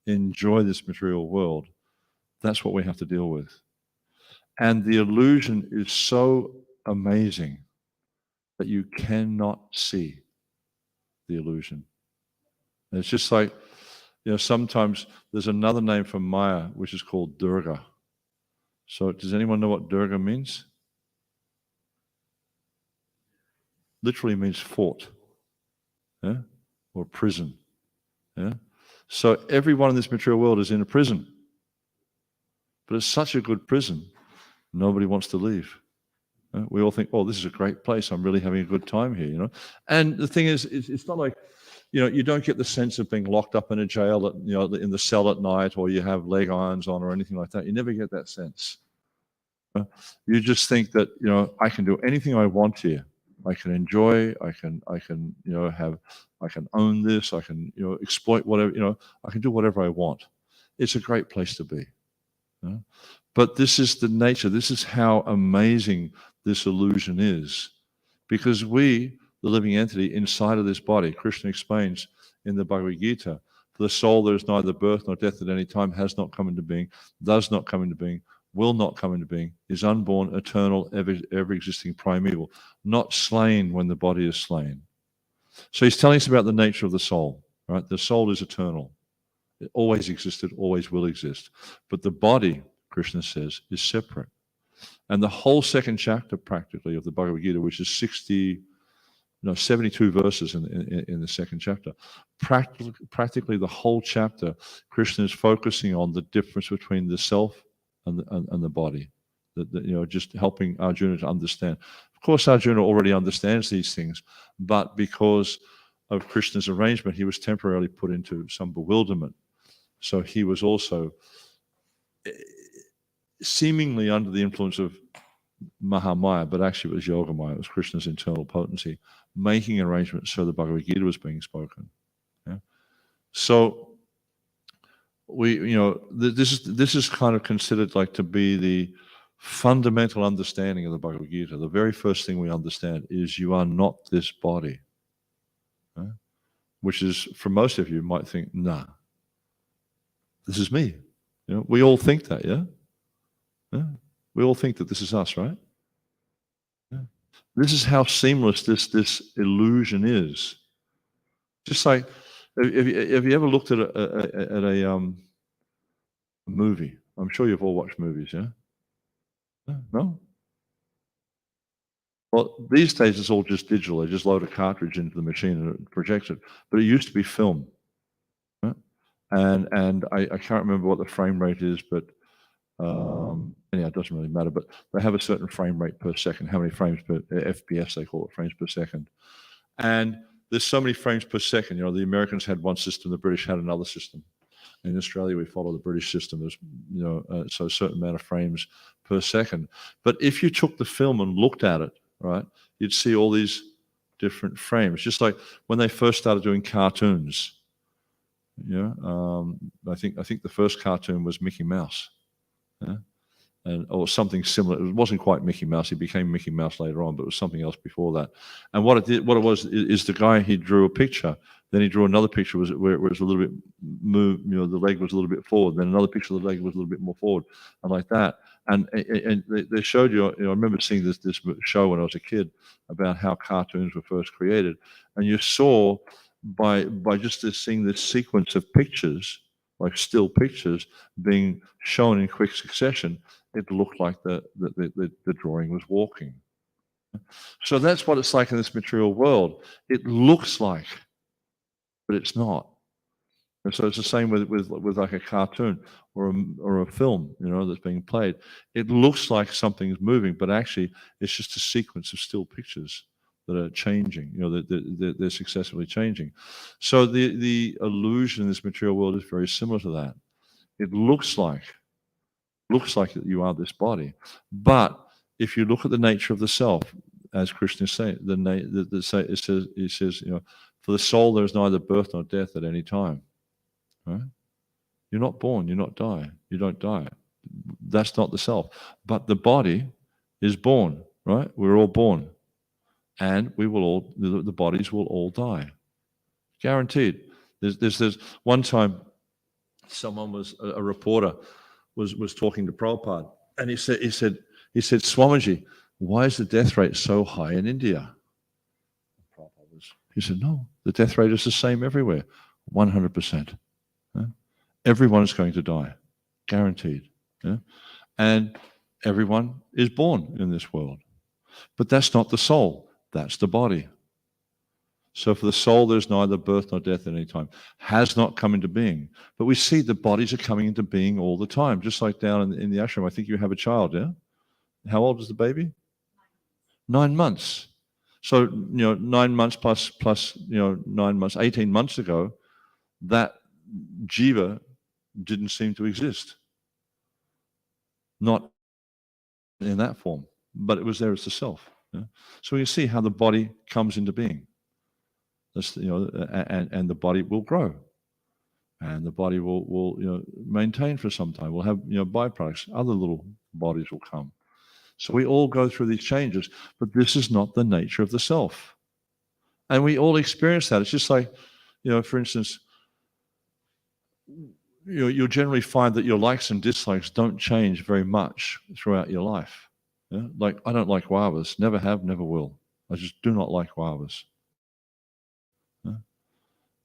enjoy this material world, that's what we have to deal with. And the illusion is so amazing that you cannot see the illusion. And it's just like, sometimes there's another name for Maya, which is called Durga. So does anyone know what Durga means? Literally means fort, yeah? Or prison. Yeah? So everyone in this material world is in a prison. But it's such a good prison, nobody wants to leave. We all think, oh, this is a great place. I'm really having a good time here, And the thing is, it's not like, you don't get the sense of being locked up in a jail, in the cell at night, or you have leg irons on or anything like that. You never get that sense. You just think that, I can do anything I want here. I can enjoy, I can I can own this, I can, exploit whatever, I can do whatever I want. It's a great place to be. But this is the nature, this is how amazing this illusion is. Because we, the living entity inside of this body, Krishna explains in the Bhagavad Gita, for the soul there is neither birth nor death at any time, has not come into being, does not come into being, will not come into being, is unborn, eternal, ever-existing, primeval, not slain when the body is slain. So he's telling us about the nature of the soul, right? The soul is eternal. It always existed, always will exist. But the body, Krishna says, is separate. And the whole second chapter, practically, of the Bhagavad Gita, which is 72 verses in the second chapter, practically the whole chapter, Krishna is focusing on the difference between the self and the body, just helping Arjuna to understand. Of course, Arjuna already understands these things, but because of Krishna's arrangement, he was temporarily put into some bewilderment. So he was also seemingly under the influence of Mahamaya, but actually it was Yogamaya, it was Krishna's internal potency, making arrangements so the Bhagavad Gita was being spoken. Yeah? So this is kind of considered like to be the fundamental understanding of the Bhagavad Gita. The very first thing we understand is you are not this body. Right? Which is, for most of you, might think, nah, this is me. We all think that, yeah? We all think that this is us, right? Yeah. This is how seamless this illusion is. Just like, have you ever looked at a movie? I'm sure you've all watched movies, yeah? No? Well, these days it's all just digital. They just load a cartridge into the machine and it projects it. But it used to be film. Right? And I can't remember what the frame rate is, but anyhow, it doesn't really matter. But they have a certain frame rate per second. How many frames per FPS they call it, frames per second. And there's so many frames per second. The Americans had one system, the British had another system. In Australia, we follow the British system. There's, so a certain amount of frames per second. But if you took the film and looked at it, right, you'd see all these different frames. Just like when they first started doing cartoons. I think the first cartoon was Mickey Mouse. Yeah? Or something similar. It wasn't quite Mickey Mouse. He became Mickey Mouse later on, but it was something else before that. And what it was is the guy, he drew a picture. Then he drew another picture where it was a little bit moved. The leg was a little bit forward. Then another picture of the leg was a little bit more forward, and like that. And they showed you. I remember seeing this show when I was a kid about how cartoons were first created, and you saw by just seeing this sequence of pictures, like still pictures, being shown in quick succession, it looked like the drawing was walking. So that's what it's like in this material world. It looks like, but it's not. And so it's the same with like a cartoon or a film, that's being played. It looks like something's moving, but actually it's just a sequence of still pictures that are changing, they're successively changing. So the illusion in this material world is very similar to that. It looks like that you are this body. But if you look at the nature of the self, as Krishna is saying, it says, for the soul there is neither birth nor death at any time. Right? You're not born, you don't die. That's not the self. But the body is born, right? We're all born. And we will all, the bodies will all die. Guaranteed. There's one time someone was a reporter was talking to Prabhupada, and he said, Swamiji, why is the death rate so high in India? He said, no, the death rate is the same everywhere, 100%. Everyone is going to die, guaranteed. And everyone is born in this world. But that's not the soul, that's the body. So for the soul, there's neither birth nor death at any time, has not come into being. But we see the bodies are coming into being all the time, just like down in the ashram. I think you have a child, yeah? How old is the baby? 9 months. So, 9 months plus 9 months, 18 months ago, that jiva didn't seem to exist. Not in that form, but it was there as the self. Yeah? So you see how the body comes into being. That's, and the body will grow, and the body will maintain for some time. We'll have byproducts. Other little bodies will come. So we all go through these changes, but this is not the nature of the self, and we all experience that. It's just like, for instance, you'll generally find that your likes and dislikes don't change very much throughout your life. Yeah? Like, I don't like guavas, never have, never will. I just do not like guavas.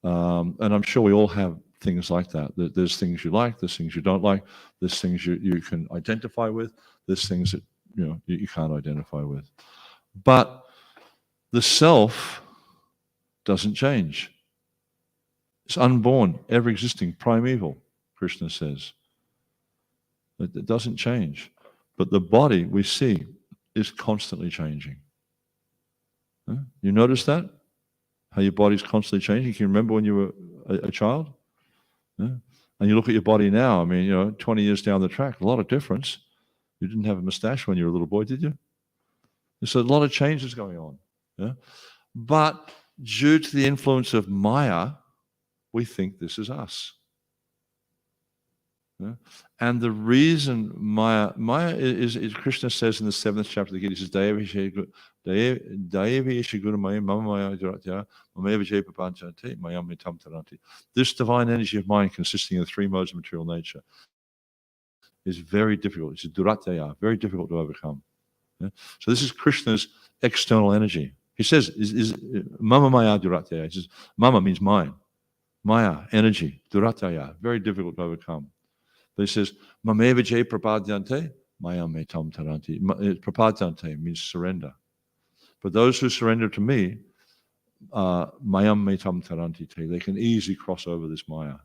And I'm sure we all have things like that. There's things you like, there's things you don't like, there's things you can identify with, there's things that you can't identify with. But the self doesn't change. It's unborn, ever existing, primeval, Krishna says. It doesn't change. But the body, we see, is constantly changing. You notice that? How your body's constantly changing? Can you remember when you were a child? And you look at your body now, 20 years down the track, a lot of difference. You didn't have a mustache when you were a little boy, did you? There's a lot of changes going on. Yeah? But due to the influence of Maya, we think this is us. Yeah? And the reason Maya is Krishna says in the 7th chapter of the Gita, he says, this divine energy of mind consisting of 3 modes of material nature is very difficult. It's duratya, very difficult to overcome. Yeah? So this is Krishna's external energy. He says, is mama maya duratya. He says, mama means mine. Maya, energy, duratya, very difficult to overcome. But he says, mameva jay prapadyante, mayam me tam taranti. Prapadyante means surrender. But those who surrender to me, mayam me tam taranti te, they can easily cross over this maya.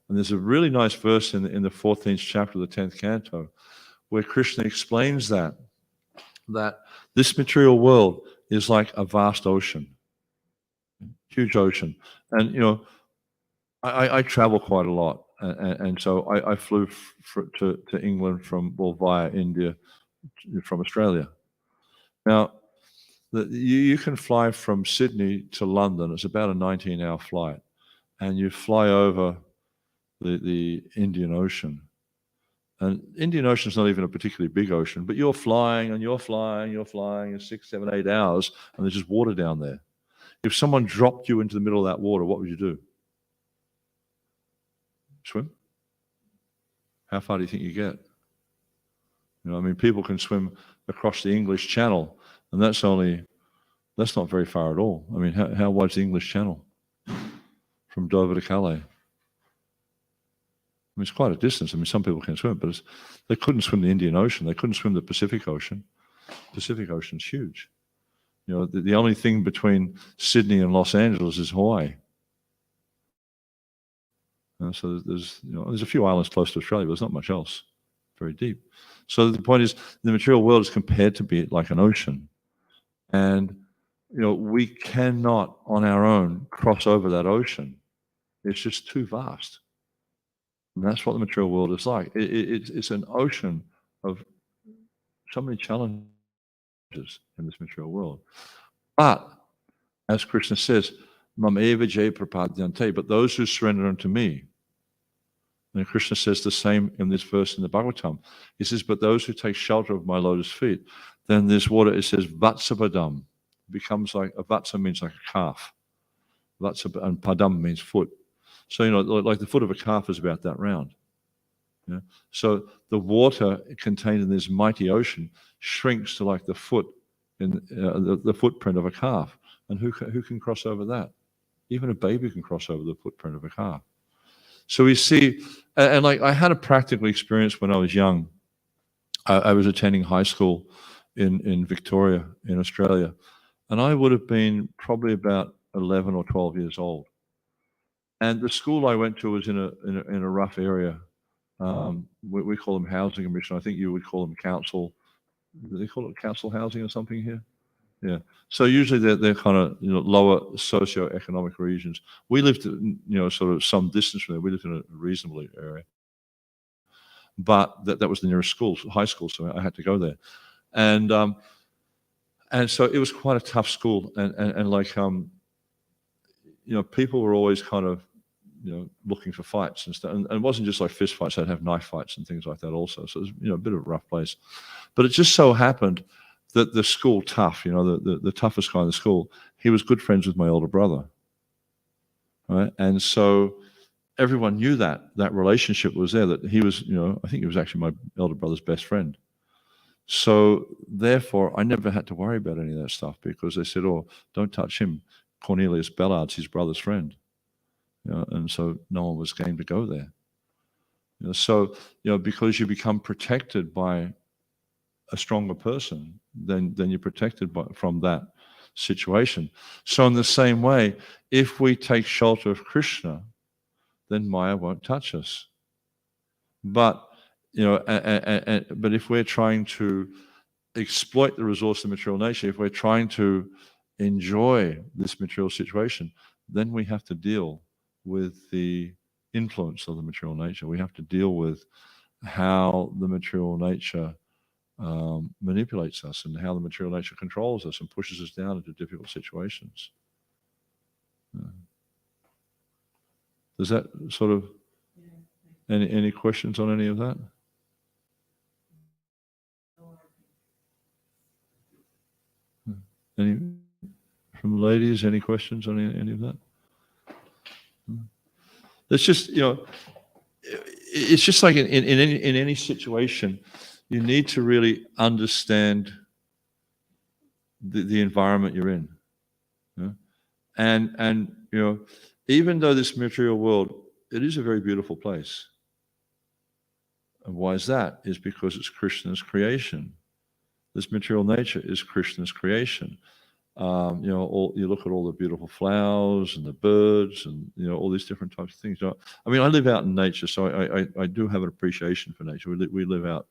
And there's a really nice verse in the 14th chapter of the 10th canto where Krishna explains that this material world is like a vast ocean, huge ocean. And, I travel quite a lot. And so I flew to England via India from Australia. Now, you can fly from Sydney to London. It's about a 19-hour flight. And you fly over the Indian Ocean. And Indian Ocean is not even a particularly big ocean, but you're flying and you're flying in 6, 7, 8 hours, and there's just water down there. If someone dropped you into the middle of that water, what would you do? Swim? How far do you think you get? People can swim across the English Channel, and that's not very far at all. How wide's the English Channel? From Dover to Calais. It's quite a distance. Some people can swim, but they couldn't swim the Indian Ocean. They couldn't swim the Pacific Ocean. The Pacific Ocean's huge. The only thing between Sydney and Los Angeles is Hawaii. So there's a few islands close to Australia, but there's not much else. Very deep. So the point is, the material world is compared to be like an ocean, and we cannot on our own cross over that ocean. It's just too vast. And that's what the material world is like. It's an ocean of so many challenges in this material world. But, as Krishna says, mam eva jay prapadyante, but those who surrender unto me, and Krishna says the same in this verse in the Bhagavatam. He says, but those who take shelter of my lotus feet, then this water, it says, vatsabadam, becomes like, a vatsa means like a calf. Vatsa, and padam means foot. So, like the foot of a calf is about that round. Yeah? So the water contained in this mighty ocean shrinks to like the foot in the footprint of a calf. And who can cross over that? Even a baby can cross over the footprint of a calf. So we see, and like I had a practical experience when I was young. I was attending high school in Victoria, in Australia, and I would have been probably about 11 or 12 years old. And the school I went to was in a rough area. We call them housing commission. I think you would call them council. Do they call it council housing or something here? Yeah. So usually they're kind of lower socio-economic regions. We lived sort of some distance from there. We lived in a reasonable area, but that was the nearest school, high school, so I had to go there, and so it was quite a tough school, and like people were always kind of looking for fights and stuff, and it wasn't just like fist fights. They'd have knife fights and things like that also. So it was a bit of a rough place, but it just so happened that the school tough, the toughest guy in the school, he was good friends with my older brother, right? And so everyone knew that relationship was there, that he was, I think he was actually my elder brother's best friend. So therefore, I never had to worry about any of that stuff, because they said, oh, don't touch him. Cornelius Ballard's his brother's friend. And so no one was game to go there. So, because you become protected by a stronger person, then you're protected from that situation. So in the same way, if we take shelter of Krishna, then Maya won't touch us. But but if we're trying to exploit the resource of material nature, if we're trying to enjoy this material situation, then we have to deal with the influence of the material nature. We have to deal with how the material nature manipulates us, and how the material nature controls us and pushes us down into difficult situations. Does that sort of, any questions on any of that? Any from the ladies? Any questions on any of that? It's just it's just like in any situation, you need to really understand the environment you're in, and even though this material world, it is a very beautiful place. And why is that? Is because it's Krishna's creation. This material nature is Krishna's creation. You look at all the beautiful flowers and the birds and all these different types of things. I mean, I live out in nature, so I do have an appreciation for nature. We live out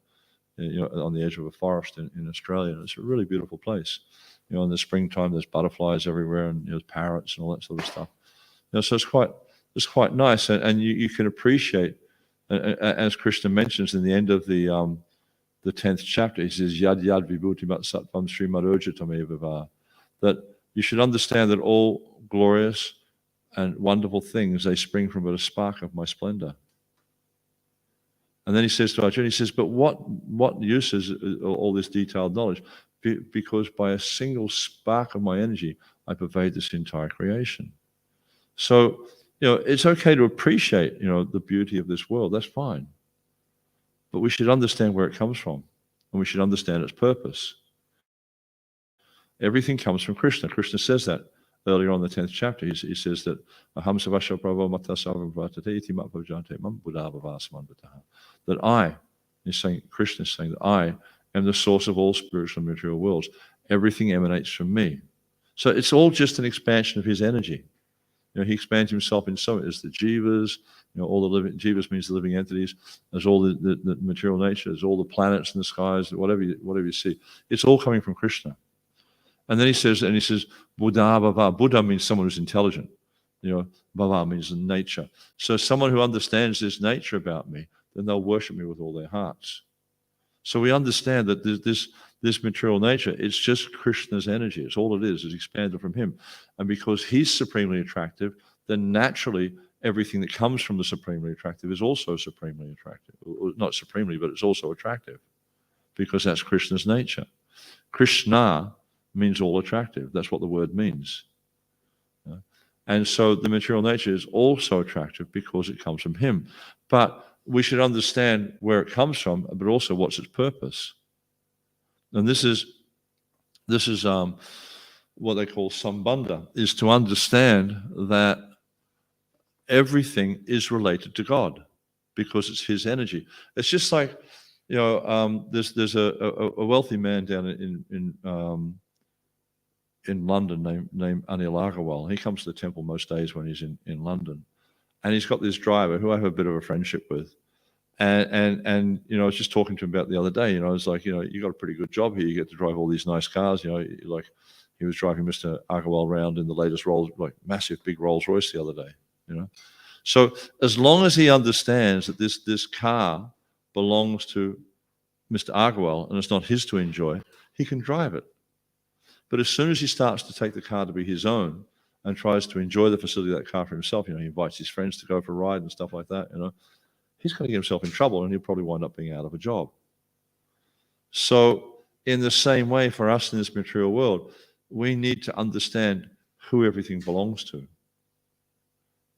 on the edge of a forest in Australia, and it's a really beautiful place. In the springtime, there's butterflies everywhere, and there's parrots and all that sort of stuff. So it's quite nice, and you can appreciate, as Krishna mentions in the end of the 10th chapter. He says, Yad Yad Vibhuti Mat Sattvam Srimad Urjitameva, that you should understand that all glorious and wonderful things, they spring from but a spark of my splendor. And then he says to Arjuna, he says, but what use is all this detailed knowledge? Because by a single spark of my energy, I pervade this entire creation. So, it's okay to appreciate, the beauty of this world. That's fine. But we should understand where it comes from, and we should understand its purpose. Everything comes from Krishna. Krishna says that earlier on in the 10th chapter. He says that Aham Savasya Prabhu Matasavam Vratate Iti Mat Bhavjante Mam Buddhavasamanvataha. That I, Krishna is saying that I am the source of all spiritual and material worlds. Everything emanates from me. So it's all just an expansion of his energy. He expands himself in so as the jivas, all the living jivas means the living entities. There's all the material nature. There's all the planets in the skies, whatever you see. It's all coming from Krishna. And then he says, Buddha Bhava. Buddha means someone who's intelligent. Bhava means nature. So someone who understands this nature about me, then they'll worship me with all their hearts. So we understand that this material nature, it's just Krishna's energy. It's all it is expanded from him. And because he's supremely attractive, then naturally everything that comes from the supremely attractive is also supremely attractive. Not supremely, but it's also attractive, because that's Krishna's nature. Krishna means all attractive. That's what the word means. And so the material nature is also attractive because it comes from him. But we should understand where it comes from, but also what's its purpose. And this is what they call sambandha, is to understand that everything is related to God because it's his energy. It's just like, there's a wealthy man down in London named Anil Agarwal. He comes to the temple most days when he's in London. And he's got this driver who I have a bit of a friendship with. And I was just talking to him about the other day. I was like, you got a pretty good job here. You get to drive all these nice cars. Like he was driving Mr. Agarwal around in the latest massive big Rolls Royce the other day. So as long as he understands that this car belongs to Mr. Agarwal and it's not his to enjoy, he can drive it. But as soon as he starts to take the car to be his own and tries to enjoy the facility of that car for himself, he invites his friends to go for a ride and stuff like that, he's going to get himself in trouble and he'll probably wind up being out of a job. So in the same way for us in this material world, we need to understand who everything belongs to.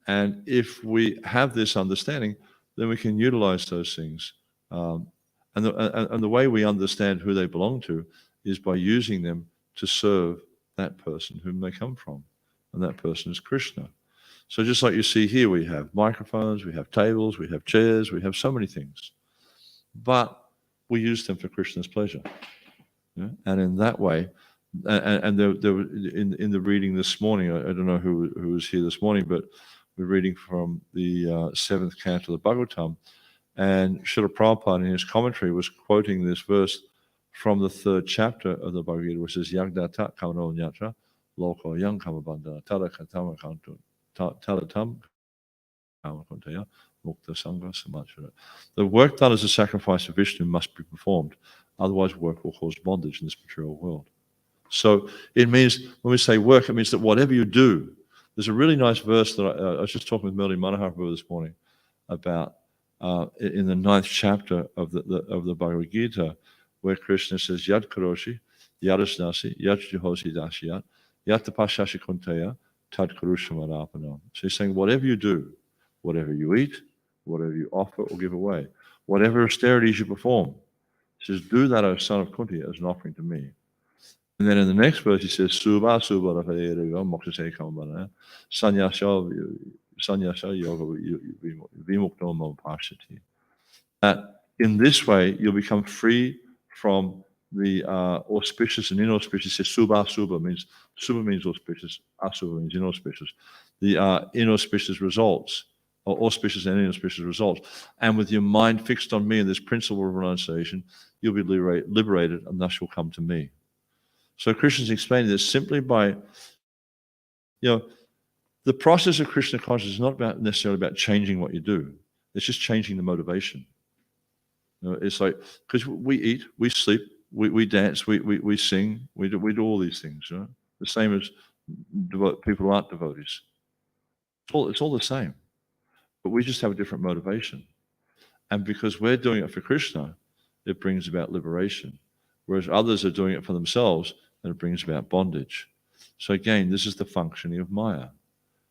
And if we have this understanding, then we can utilize those things. And the way we understand who they belong to is by using them to serve that person whom they come from. And that person is Krishna. So just like you see here, we have microphones, we have tables, we have chairs, we have so many things. But we use them for Krishna's pleasure. And in that way, and there in the reading this morning, I don't know who was here this morning, but we're reading from the 7th canto of the Bhagavatam, and Srila Prabhupada in his commentary was quoting this verse from the 3rd chapter of the Bhagavad Gita, which says, Yagdata kamano nyatra loko yang kamabandha tada katama kantu talatam kamakuntaya mukta sangha samachara. The work done as a sacrifice of Vishnu must be performed, otherwise work will cause bondage in this material world. So it means, when we say work, it means that whatever you do, there's a really nice verse that I was just talking with Melody Manohar this morning about in the 9th chapter of the Bhagavad Gita, where Krishna says, Yad karoshi, yadasnasi, yad juhosi dasiyat, yad tapashashi kunteya, tad karushamarapanam. So he's saying, whatever you do, whatever you eat, whatever you offer or give away, whatever austerities you perform, he says, do that, O son of Kunti, as an offering to me. And then in the next verse, he says, Suba Suba Moksha Kambana, Sanyasa Yoga Vimukno Mopashati. That in this way, you'll become free from the auspicious and inauspicious. Subha Subha means auspicious, Asubha means inauspicious. The inauspicious results, or auspicious and inauspicious results. And with your mind fixed on me and this principle of renunciation, you'll be liberated, and thus you'll come to me. So Krishna's explaining this simply by, the process of Krishna consciousness is not necessarily about changing what you do. It's just changing the motivation. It's like, because we eat, we sleep, we dance, we sing, we do all these things. The same as people who aren't devotees. It's all the same, but we just have a different motivation. And because we're doing it for Krishna, it brings about liberation. Whereas others are doing it for themselves, and it brings about bondage. So again, this is the functioning of Maya.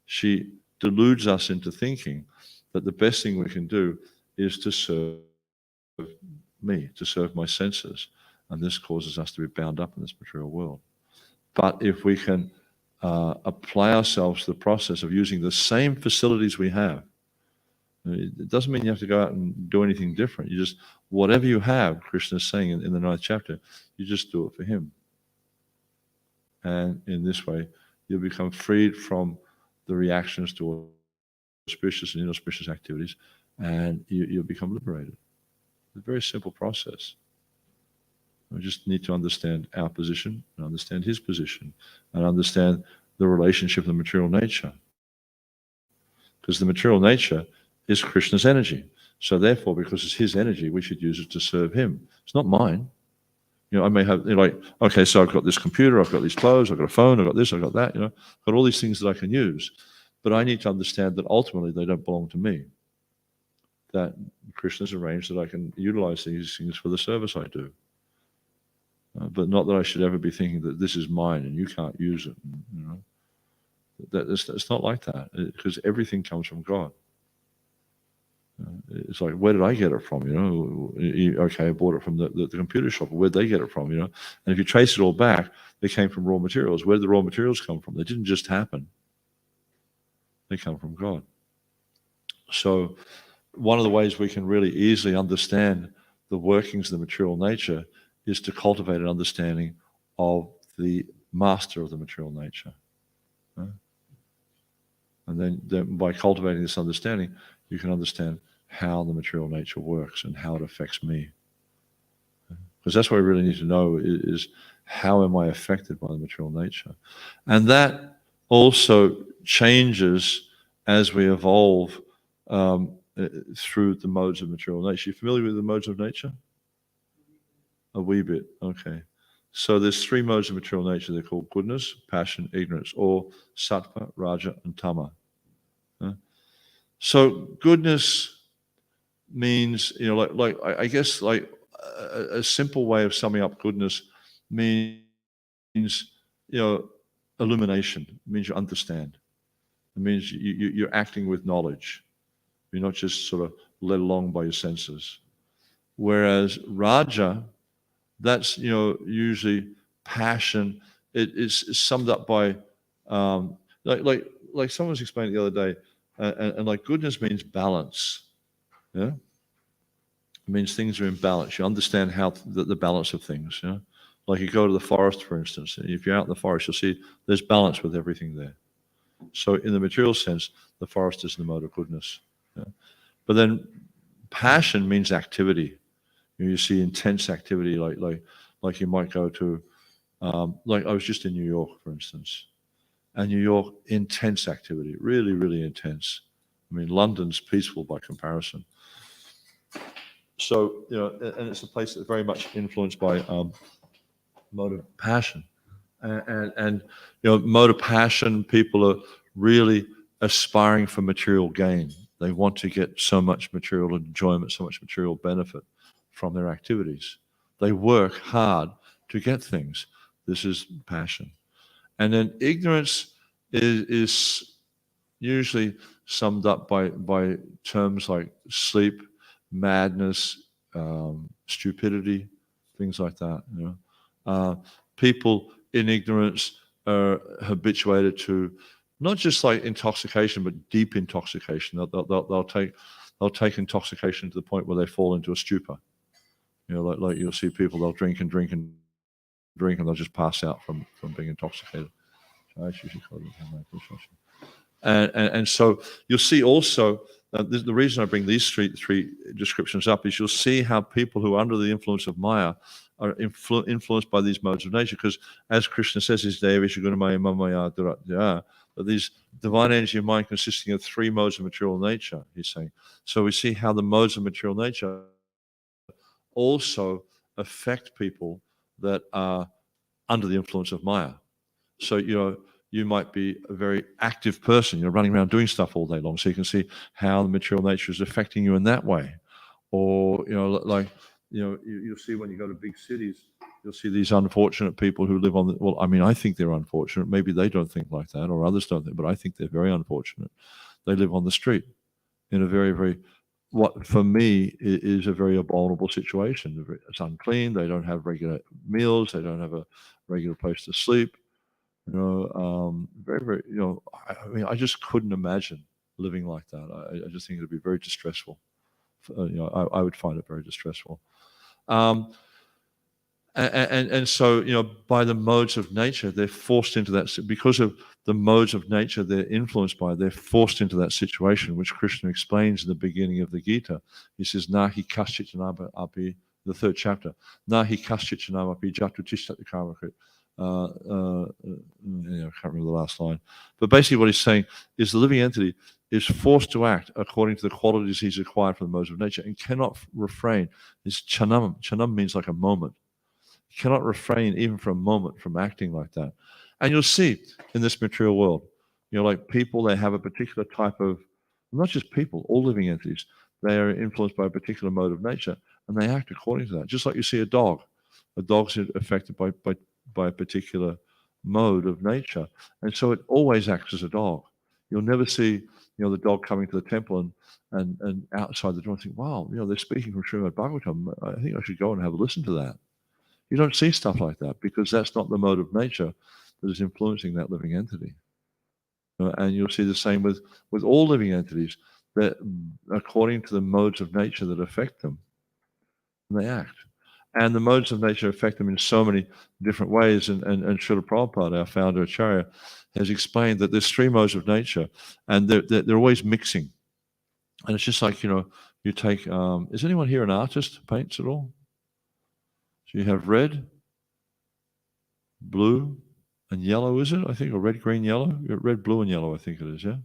She deludes us into thinking that the best thing we can do is to serve me, to serve my senses. And this causes us to be bound up in this material world. But if we can apply ourselves to the process of using the same facilities we have, it doesn't mean you have to go out and do anything different. You just, whatever you have, Krishna is saying in the 9th chapter, you just do it for him. And in this way, you'll become freed from the reactions to auspicious and inauspicious activities, and you'll become liberated. It's a very simple process. We just need to understand our position, and understand his position, and understand the relationship of the material nature. Because the material nature is Krishna's energy. So therefore, because it's his energy, we should use it to serve him. It's not mine. I may have, okay, so I've got this computer, I've got these clothes, I've got a phone, I've got this, I've got that, I've got all these things that I can use. But I need to understand that ultimately they don't belong to me. That Krishna's arranged that I can utilize these things for the service I do. But not that I should ever be thinking that this is mine and you can't use it. It's not like that, because everything comes from God. It's like, where did I get it from? Okay, I bought it from the computer shop. Where'd they get it from? And if you trace it all back, they came from raw materials. Where did the raw materials come from? They didn't just happen. They come from God. So one of the ways we can really easily understand the workings of the material nature is to cultivate an understanding of the master of the material nature. And then by cultivating this understanding, you can understand how the material nature works and how it affects me. Because that's what we really need to know is how am I affected by the material nature? And that also changes as we evolve through the modes of material nature. You familiar with the modes of nature? A wee bit, okay. So there's 3 modes of material nature. They're called goodness, passion, ignorance, or sattva, raja, and tama. So goodness means, I guess a simple way of summing up goodness means, illumination. It means you understand. It means you're acting with knowledge. You're not just sort of led along by your senses. Whereas raja, that's usually passion. It's summed up by like someone was explaining the other day, and like goodness means balance. Yeah, it means things are in balance. You understand how the balance of things. Yeah, like you go to the forest, for instance. If you're out in the forest, you'll see there's balance with everything there. So in the material sense, the forest is the mode of goodness. Yeah? But then passion means activity. You see intense activity, like you might go to, like I was just in New York, for instance, and New York, intense activity, really, really intense. I mean, London's peaceful by comparison. So, and it's a place that's very much influenced by mode of passion. And mode of passion, people are really aspiring for material gain. They want to get so much material enjoyment, so much material benefit from their activities. They work hard to get things. This is passion. And then ignorance is usually summed up by terms like sleep, madness, stupidity, things like that. People in ignorance are habituated to not just like intoxication, but deep intoxication. They'll take intoxication to the point where they fall into a stupor. Like you'll see people, they'll drink and drink and drink, and they'll just pass out from being intoxicated. And so you'll see also, the reason I bring these three descriptions up is you'll see how people who are under the influence of Maya are influenced by these modes of nature, because as Krishna says, that these divine energy of mind consisting of 3 modes of material nature, he's saying. So we see how the modes of material nature also affect people that are under the influence of Maya. So, you might be a very active person, you're running around doing stuff all day long. So you can see how the material nature is affecting you in that way. Or, you'll see when you go to big cities, you'll see these unfortunate people who live on I think they're unfortunate. Maybe they don't think like that, or others don't think, but I think they're very unfortunate. They live on the street in a very, very, what for me is a very vulnerable situation. It's unclean. They don't have regular meals. They don't have a regular place to sleep. Very, very, I just couldn't imagine living like that. I just think it'd be very distressful. I would find it very distressful. And so, by the modes of nature, they're forced into that, because of the modes of nature they're influenced by, they're forced into that situation, which Krishna explains in the beginning of the Gita. He says, Nahi kaschitjanam api, the 3rd chapter, Nahi kaschitjanam api jatutishtat karmakrit. I can't remember the last line. But basically what he's saying is the living entity is forced to act according to the qualities he's acquired from the modes of nature and cannot refrain. It's chanam. Chanam means like a moment. You cannot refrain even for a moment from acting like that. And you'll see in this material world, like people, they have a particular type of, not just people, all living entities, they are influenced by a particular mode of nature and they act according to that. Just like you see a dog. A dog's affected by a particular mode of nature. And so it always acts as a dog. You'll never see, the dog coming to the temple and outside the door and think, wow, they're speaking from Srimad Bhagavatam. I think I should go and have a listen to that. You don't see stuff like that because that's not the mode of nature that is influencing that living entity. And you'll see the same with all living entities, that according to the modes of nature that affect them, they act. And the modes of nature affect them in so many different ways. And Srila Prabhupada, our founder Acharya, has explained that there's 3 modes of nature, and they're always mixing. And it's just like, you take, is anyone here an artist, paints at all? So you have red, blue, and yellow, is it? I think, or red, green, yellow? Red, blue, and yellow, I think it is, yeah?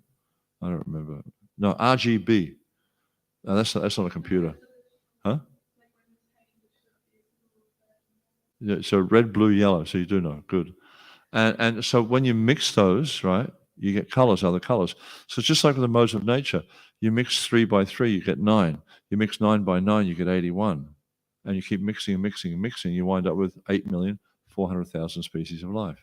I don't remember. No, RGB. No, that's not a computer. Huh? Yeah, so red, blue, yellow. So you do know. Good. And so when you mix those, right, you get colors, other colors. So it's just like with the modes of nature. You mix 3 by 3, you get 9. You mix 9 by 9, you get 81. And you keep mixing and mixing and mixing, you wind up with 8,400,000 species of life.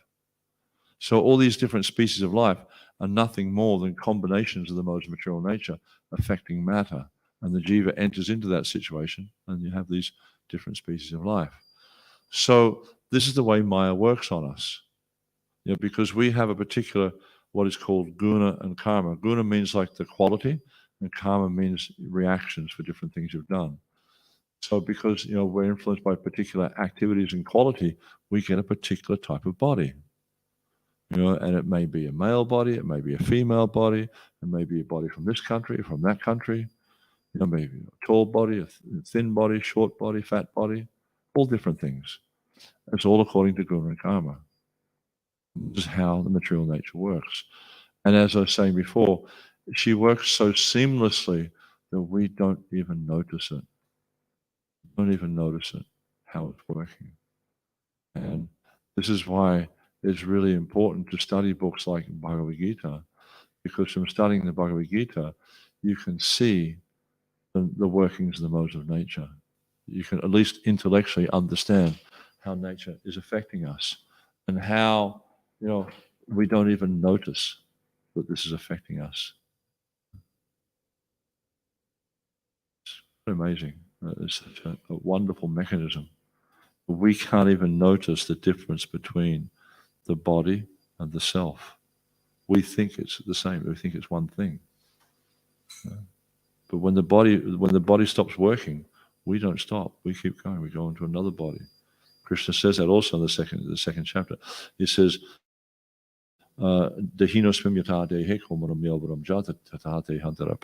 So all these different species of life are nothing more than combinations of the modes of material nature affecting matter. And the jiva enters into that situation, and you have these different species of life. So this is the way Maya works on us. Because we have a particular, what is called guna and karma. Guna means like the quality, and karma means reactions for different things you've done. So because, we're influenced by particular activities and quality, we get a particular type of body. And it may be a male body, it may be a female body, it may be a body from this country, from that country, maybe a tall body, a thin body, short body, fat body, all different things. It's all according to guna and karma. This is how the material nature works. And as I was saying before, she works so seamlessly that we don't even notice it. Don't even notice it, how it's working. And this is why it's really important to study books like Bhagavad Gita, because from studying the Bhagavad Gita, you can see the workings of the modes of nature. You can at least intellectually understand how nature is affecting us and how, we don't even notice that this is affecting us. It's amazing. It's such a wonderful mechanism. We can't even notice the difference between the body and the self. We think it's the same. We think it's one thing. But when the body stops working, we don't stop. We keep going. We go into another body. Krishna says that also in the second chapter. He says, Dehinosmim yata dehe komaram yavaram jata tatate hantara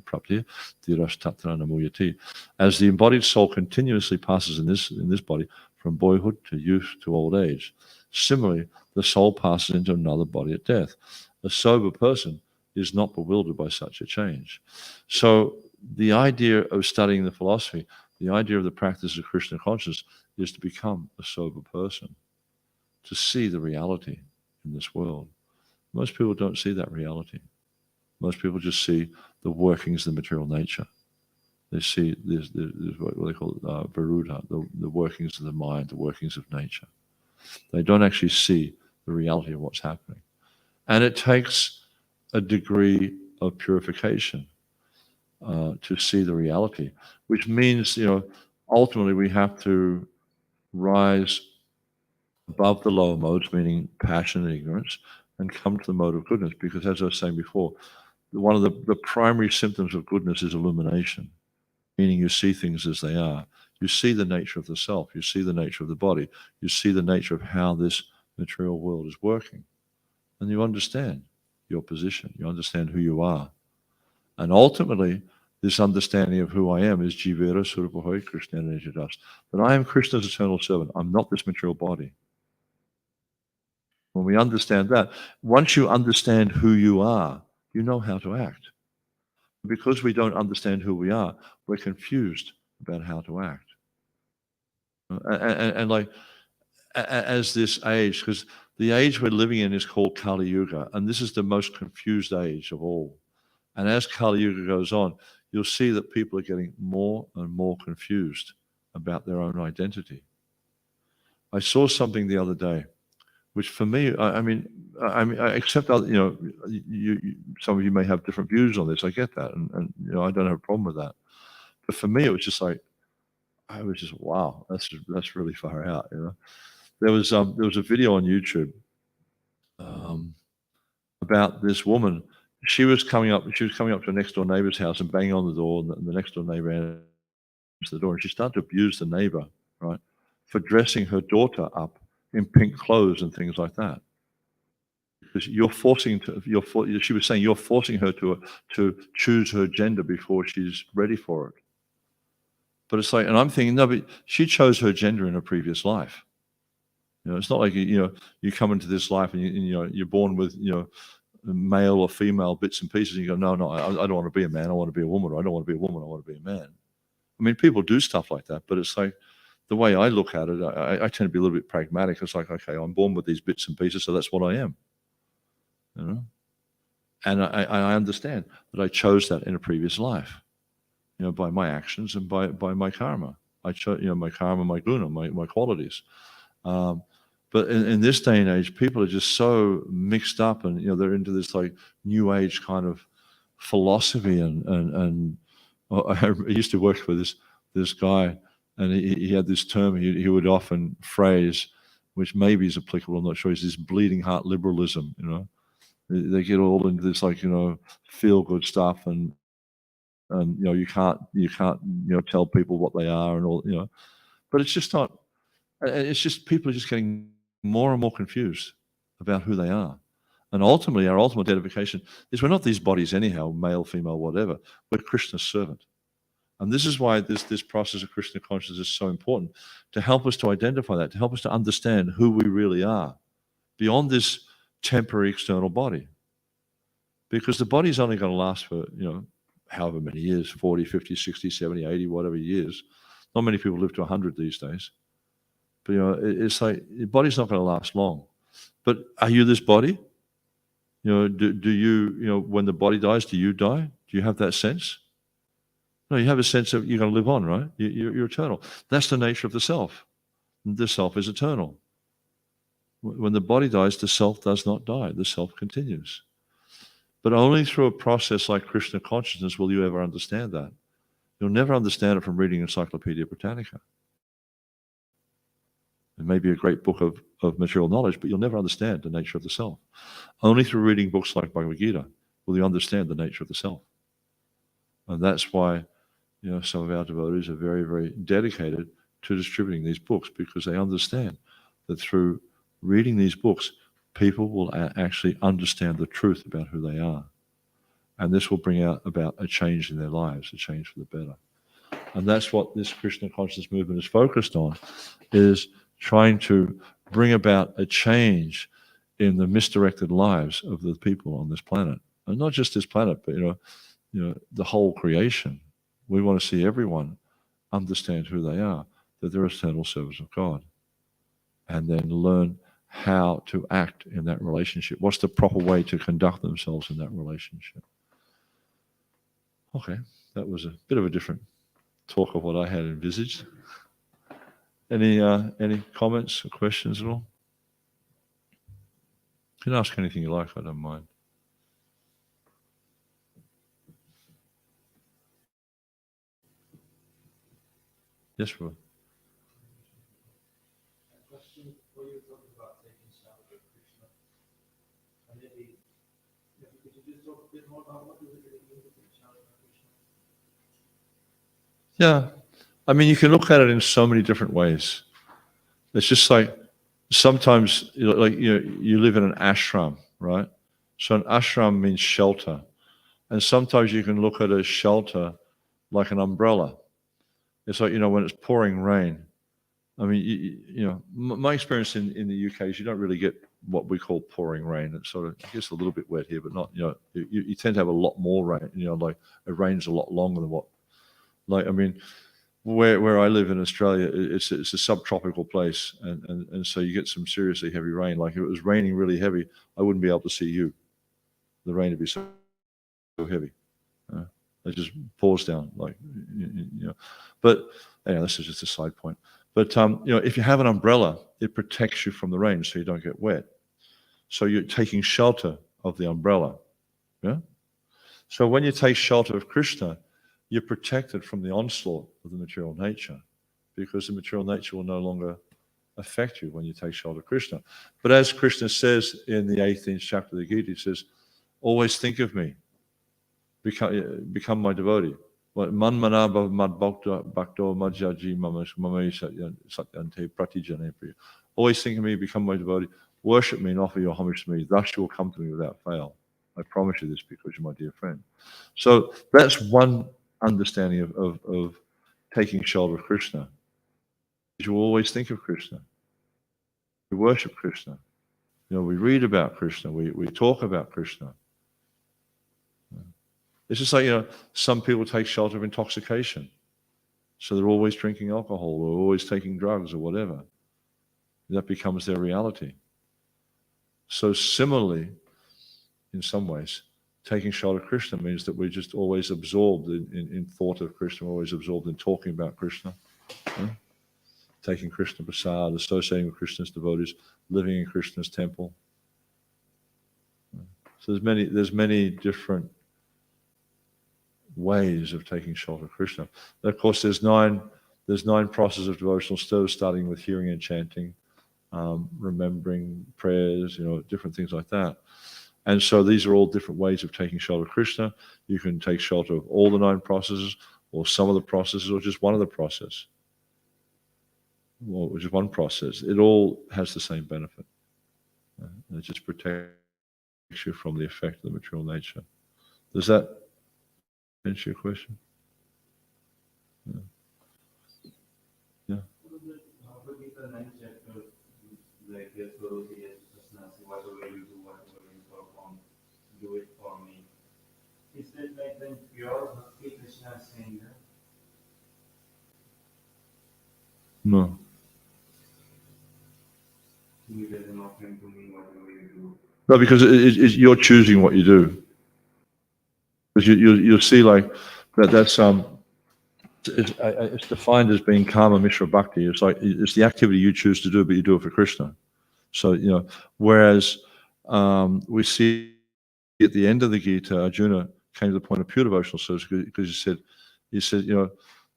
prapti dirash tatra namuyati. As the embodied soul continuously passes in this body from boyhood to youth to old age, similarly, the soul passes into another body at death. A sober person is not bewildered by such a change. So the idea of studying the philosophy, the idea of the practice of Krishna consciousness is to become a sober person, to see the reality in this world. Most people don't see that reality. Most people just see the workings of the material nature. They see this what they call Varuda, the workings of the mind, the workings of nature. They don't actually see the reality of what's happening. And it takes a degree of purification to see the reality, which means, ultimately we have to rise above the lower modes, meaning passion and ignorance, and come to the mode of goodness. Because as I was saying before, one of the primary symptoms of goodness is illumination, meaning you see things as they are. You see the nature of the self. You see the nature of the body. You see the nature of how this material world is working. And you understand your position. You understand who you are. And ultimately, this understanding of who I am is Jivera Surapahoy Krishna Nejadas. That I am Krishna's eternal servant. I'm not this material body. When we understand that, once you understand who you are, you know how to act. Because we don't understand who we are, we're confused about how to act. And like, as this age, because the age we're living in is called Kali Yuga, and this is the most confused age of all. And as Kali Yuga goes on, you'll see that people are getting more and more confused about their own identity. I saw something the other day which for me, I accept other, some of you may have different views on this. I get that, and I don't have a problem with that. But for me, it was just like, I was just, wow, that's really far out. There was a video on YouTube um, about this woman. She was coming up to a next door neighbor's house and banging on the door, and the next door neighbor answered the door, and she started to abuse the neighbor, right, for dressing her daughter up in pink clothes and things like that. Because she was saying you're forcing her to choose her gender before she's ready for it. But it's like, and I'm thinking, no, but she chose her gender in a previous life. It's not like you come into this life and you're born with male or female bits and pieces, and you go, no, I don't want to be a man, I want to be a woman, or I don't want to be a woman, I want to be a man. I mean, people do stuff like that, but it's like, the way I look at it, I tend to be a little bit pragmatic. It's like, okay, I'm born with these bits and pieces, so that's what I am. And I understand that I chose that in a previous life, by my actions and by my karma. I chose, my karma, my guna, my qualities. But in this day and age, people are just so mixed up, and they're into this like new age kind of philosophy. And I used to work with this guy, and he had this term he would often phrase, which maybe is applicable, I'm not sure. Is this bleeding heart liberalism? They get all into this like feel good stuff, and you can't tell people what they are and all, but it's just not. It's just people are just getting more and more confused about who they are. And ultimately, our ultimate identification is we're not these bodies anyhow, male, female, whatever. We're Krishna's servant. And this is why this process of Krishna consciousness is so important, to help us to identify that, to help us to understand who we really are beyond this temporary external body. Because the body's only going to last for, however many years, 40, 50, 60, 70, 80, whatever years. Not many people live to 100 these days. But, it's like the body's not going to last long. But are you this body? Do you, when the body dies, do you die? Do you have that sense? No, you have a sense of you're going to live on, right? You're eternal. That's the nature of the self. The self is eternal. When the body dies, the self does not die. The self continues. But only through a process like Krishna consciousness will you ever understand that. You'll never understand it from reading Encyclopedia Britannica. It may be a great book of material knowledge, but you'll never understand the nature of the self. Only through reading books like Bhagavad Gita will you understand the nature of the self. And that's why some of our devotees are very, very dedicated to distributing these books, because they understand that through reading these books, people will actually understand the truth about who they are. And this will bring about a change in their lives, a change for the better. And that's what this Krishna consciousness movement is focused on, is trying to bring about a change in the misdirected lives of the people on this planet. And not just this planet, but the whole creation. We want to see everyone understand who they are, that they're eternal servants of God, and then learn how to act in that relationship. What's the proper way to conduct themselves in that relationship? Okay, that was a bit of a different talk of what I had envisaged. Any comments or questions at all? You can ask anything you like, I don't mind. Yes, Roy. Question for you, talking about taking shelter of Krishna. And maybe, could you just talk a bit more about what does it really mean to take shelter of Krishna? Yeah, I mean, you can look at it in so many different ways. It's just like sometimes, you live in an ashram, right? So an ashram means shelter, and sometimes you can look at a shelter like an umbrella. It's like when it's pouring rain. I mean, my experience in the UK is you don't really get what we call pouring rain. It's sort of, I guess, a little bit wet here, but not. You tend to have a lot more rain. Like it rains a lot longer than what. Like, I mean, where I live in Australia, it's a subtropical place, and so you get some seriously heavy rain. Like if it was raining really heavy, I wouldn't be able to see you. The rain would be so heavy. It just pours down, like. But this is just a side point. But if you have an umbrella, it protects you from the rain so you don't get wet. So you're taking shelter of the umbrella. Yeah. So when you take shelter of Krishna, you're protected from the onslaught of the material nature, because the material nature will no longer affect you when you take shelter of Krishna. But as Krishna says in the 18th chapter of the Gita, he says, always think of me, become my devotee. Man manaba mad bhakto madhyaji mame satyante pratijane priya. Always think of me, become my devotee, worship me and offer your homage to me. Thus you will come to me without fail. I promise you this because you're my dear friend. So that's one understanding of taking shelter of Krishna. You will always think of Krishna. We worship Krishna. We read about Krishna. We talk about Krishna. It's just like, some people take shelter of intoxication. So they're always drinking alcohol or always taking drugs or whatever. That becomes their reality. So similarly, in some ways, taking shelter of Krishna means that we're just always absorbed in thought of Krishna, always absorbed in talking about Krishna. Taking Krishna prasad, associating with Krishna's devotees, living in Krishna's temple. So there's many different ways of taking shelter of Krishna. And of course, there's nine processes of devotional service, starting with hearing and chanting, remembering prayers, different things like that. And so these are all different ways of taking shelter of Krishna. You can take shelter of all the 9 processes, or some of the processes, or just one of the processes. Well, just one process. It all has the same benefit. It just protects you from the effect of the material nature. Does that answer your question? Yeah. Bhagavatam 9th chapter, like this, whatever you do, whatever you perform, do it for me. Is that like when pure Bhakti Krishna is saying that? No. He doesn't offer to me whatever you do. No, because you're choosing what you do. Because you'll see like that's it's defined as being karma mishra bhakti. It's like it's the activity you choose to do, but you do it for Krishna. So whereas we see at the end of the Gita, Arjuna came to the point of pure devotional service because he said, he said,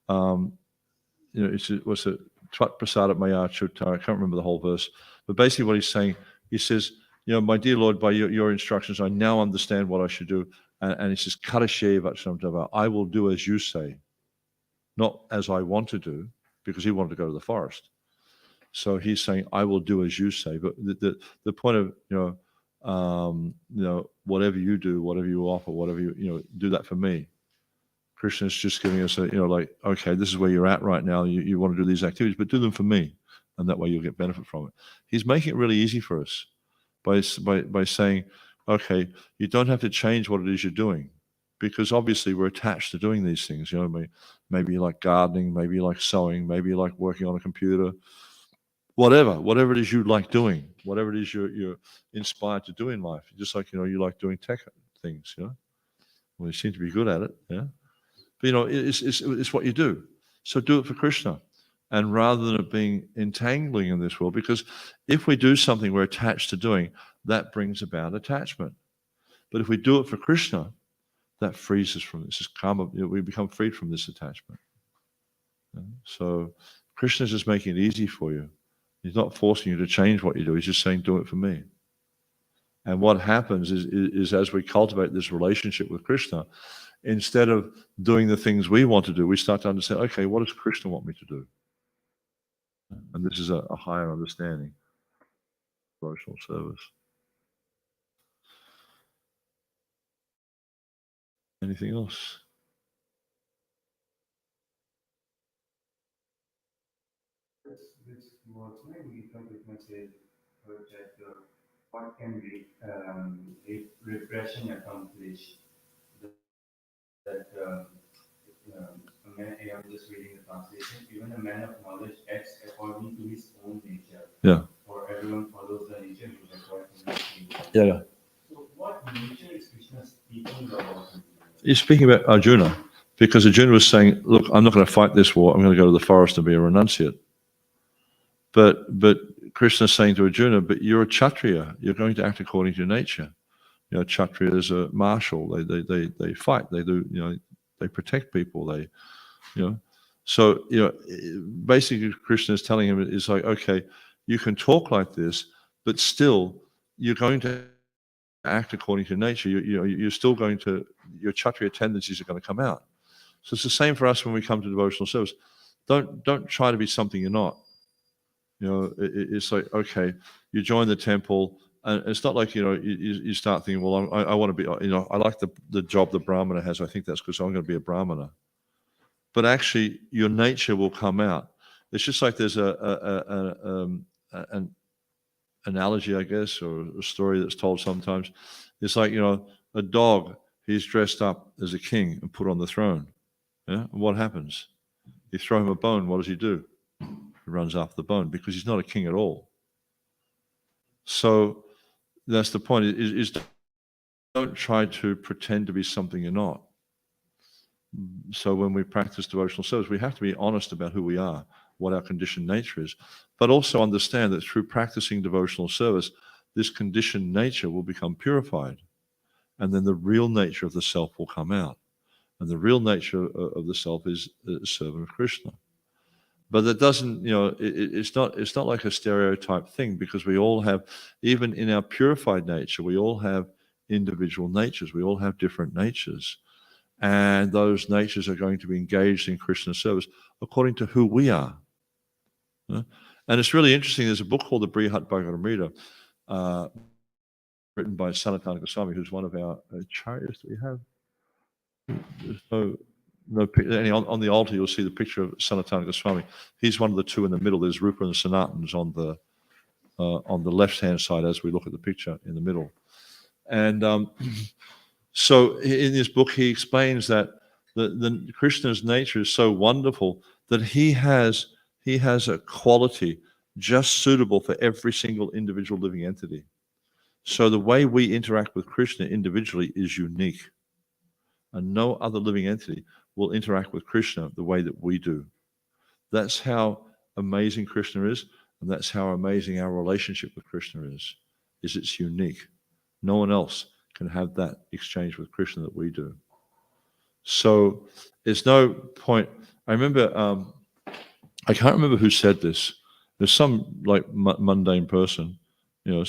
what's it? Tvat prasadat maya chuttara. I can't remember the whole verse, but basically what he's saying, he says, my dear Lord, by your instructions, I now understand what I should do. And he says, Karashe vachanam, I will do as you say, not as I want to do, because he wanted to go to the forest. So he's saying, I will do as you say. But the point of, whatever you do, whatever you offer, whatever you do that for me. Krishna is just giving us okay, this is where you're at right now. You want to do these activities, but do them for me. And that way you'll get benefit from it. He's making it really easy for us by saying, okay, you don't have to change what it is you're doing, because obviously we're attached to doing these things. Maybe you like gardening, maybe you like sewing, maybe you like working on a computer, whatever it is you like doing, whatever it is you're inspired to do in life. Just like you like doing tech things. Well, you seem to be good at it. Yeah, but it's what you do. So do it for Krishna. And rather than it being entangling in this world, because if we do something we're attached to doing, that brings about attachment. But if we do it for Krishna, that frees us from this karma. We become freed from this attachment. So Krishna is just making it easy for you. He's not forcing you to change what you do. He's just saying, do it for me. And what happens is as we cultivate this relationship with Krishna, instead of doing the things we want to do, we start to understand, okay, what does Krishna want me to do? And this is a higher understanding of devotional service. Anything else? This was maybe Krishna says, what can repression accomplish? I'm just reading the translation. Even a man of knowledge acts according to his own nature. Yeah. For everyone follows the nature which is according to his nature. Yeah. So what nature is Krishna speaking about? He's speaking about Arjuna, because Arjuna was saying, look, I'm not going to fight this war. I'm going to go to the forest and be a renunciate. But Krishna is saying to Arjuna, but you're a Kshatriya. You're going to act according to your nature. You know, Kshatriya is a marshal. They fight. They do. You know, they protect people. They, you know. So, you know, basically Krishna is telling him, it's like, okay, you can talk like this, but still you're going to act according to nature. You're still going to, your Kshatriya tendencies are going to come out. So it's the same for us when we come to devotional service. Don't try to be something you're not. You know, it's like, okay, you join the temple, and it's not like, you know, you start thinking, well, I want to be, you know, I like the job the Brahmana has. I think that's because I'm going to be a Brahmana. But actually, your nature will come out. It's just like there's an analogy, I guess, or a story that's told sometimes. It's like, you know, a dog, he's dressed up as a king and put on the throne. Yeah? And what happens? You throw him a bone, what does he do? He runs after the bone because he's not a king at all. So that's the point, is don't try to pretend to be something you're not. So when we practice devotional service, we have to be honest about who we are, what our conditioned nature is, but also understand that through practicing devotional service, this conditioned nature will become purified, and then the real nature of the self will come out. And the real nature of the self is a servant of Krishna. But that doesn't, you know, it's not like a stereotype thing, because we all have, even in our purified nature, we all have individual natures. We all have different natures. And those natures are going to be engaged in Krishna service according to who we are. And it's really interesting. There's a book called the Brihat Bhagavatam, written by Sanatana Goswami, who's one of our acharyas that we have. There's on the altar you'll see the picture of Sanatana Goswami. He's one of the two in the middle. There's Rupa and Sanatans on the left-hand side as we look at the picture in the middle. And so in this book he explains that the Krishna's nature is so wonderful that he has a quality just suitable for every single individual living entity. So the way we interact with Krishna individually is unique. And no other living entity will interact with Krishna the way that we do. That's how amazing Krishna is, and that's how amazing our relationship with Krishna is it's unique. No one else can have that exchange with Krishna that we do. So there's no point. I remember, I can't remember who said this. There's some like mundane person, you know,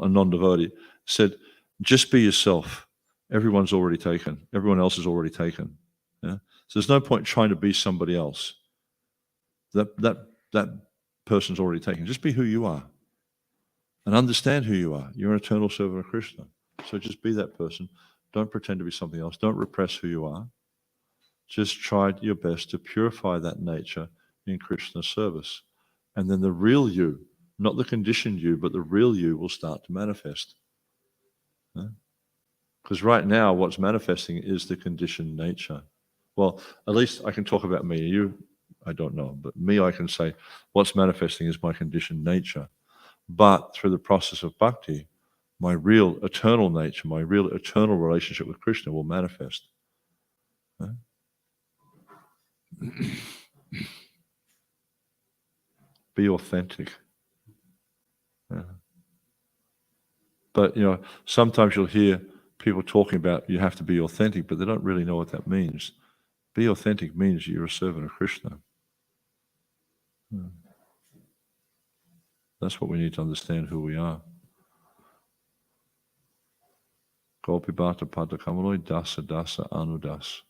a non-devotee, said, just be yourself. Everyone's already taken. Everyone else is already taken. Yeah? So there's no point trying to be somebody else. That person's already taken. Just be who you are. And understand who you are. You're an eternal servant of Krishna. So just be that person. Don't pretend to be something else. Don't repress who you are. Just try your best to purify that nature in Krishna's service. And then the real you, not the conditioned you, but the real you will start to manifest. Because right now what's manifesting is the conditioned nature. Well, at least I can talk about me. You, I don't know. But me, I can say what's manifesting is my conditioned nature. But through the process of bhakti, my real eternal nature, my real eternal relationship with Krishna will manifest. Be authentic. But, you know, sometimes you'll hear people talking about you have to be authentic, but they don't really know what that means. Be authentic means you're a servant of Krishna. That's what we need to understand, who we are. Gopibhata Pada Kamaloi Dasa Dasa Anudas.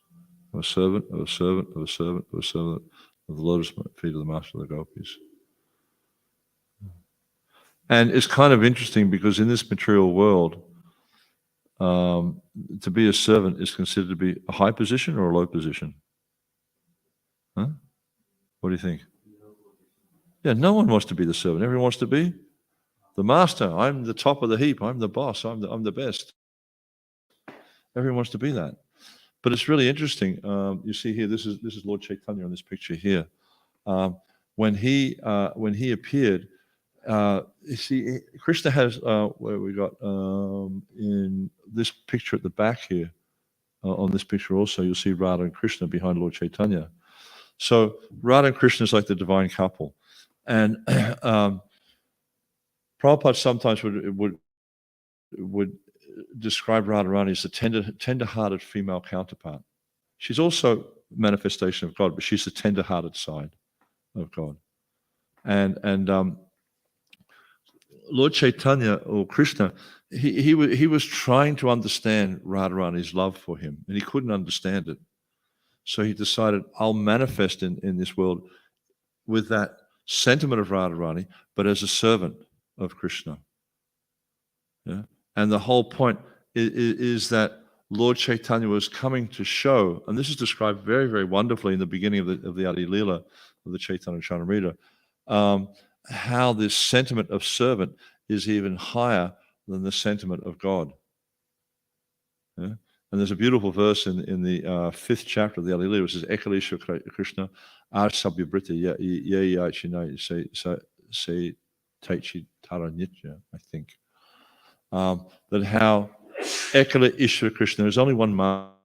I'm a servant of a servant of a servant of a servant of the lotus feet of the Master of the Gopis. And it's kind of interesting because in this material world, to be a servant is considered to be a high position or a low position? Huh? What do you think? Yeah, no one wants to be the servant. Everyone wants to be the master. I'm the top of the heap. I'm the boss. I'm the best. Everyone wants to be that. But it's really interesting. You see here, this is Lord Chaitanya on this picture here. When he appeared, you see, Krishna has where we got in this picture at the back here. On this picture also, you'll see Radha and Krishna behind Lord Chaitanya. So Radha and Krishna is like the divine couple, And Prabhupada sometimes would describe Radharani as the tender-hearted female counterpart. She's also a manifestation of God, but she's the tender-hearted side of God. And Lord Chaitanya or Krishna, he was trying to understand Radharani's love for him, and he couldn't understand it. So he decided, I'll manifest in this world with that sentiment of Radharani, but as a servant of Krishna. Yeah? And the whole point is that Lord Chaitanya was coming to show, and this is described very, very wonderfully in the beginning of the Adi Leela of the Chaitanya Charitamrita, how this sentiment of servant is even higher than the sentiment of God. Yeah? And there's a beautiful verse in the 5th chapter of the Adi Leela, which says, Ekalisha Krishna Arsabhyabrita Ye Yachinai Se Taichi Tara Nitya, I think. That how Ekala Ishvara Krishna, there's only one master.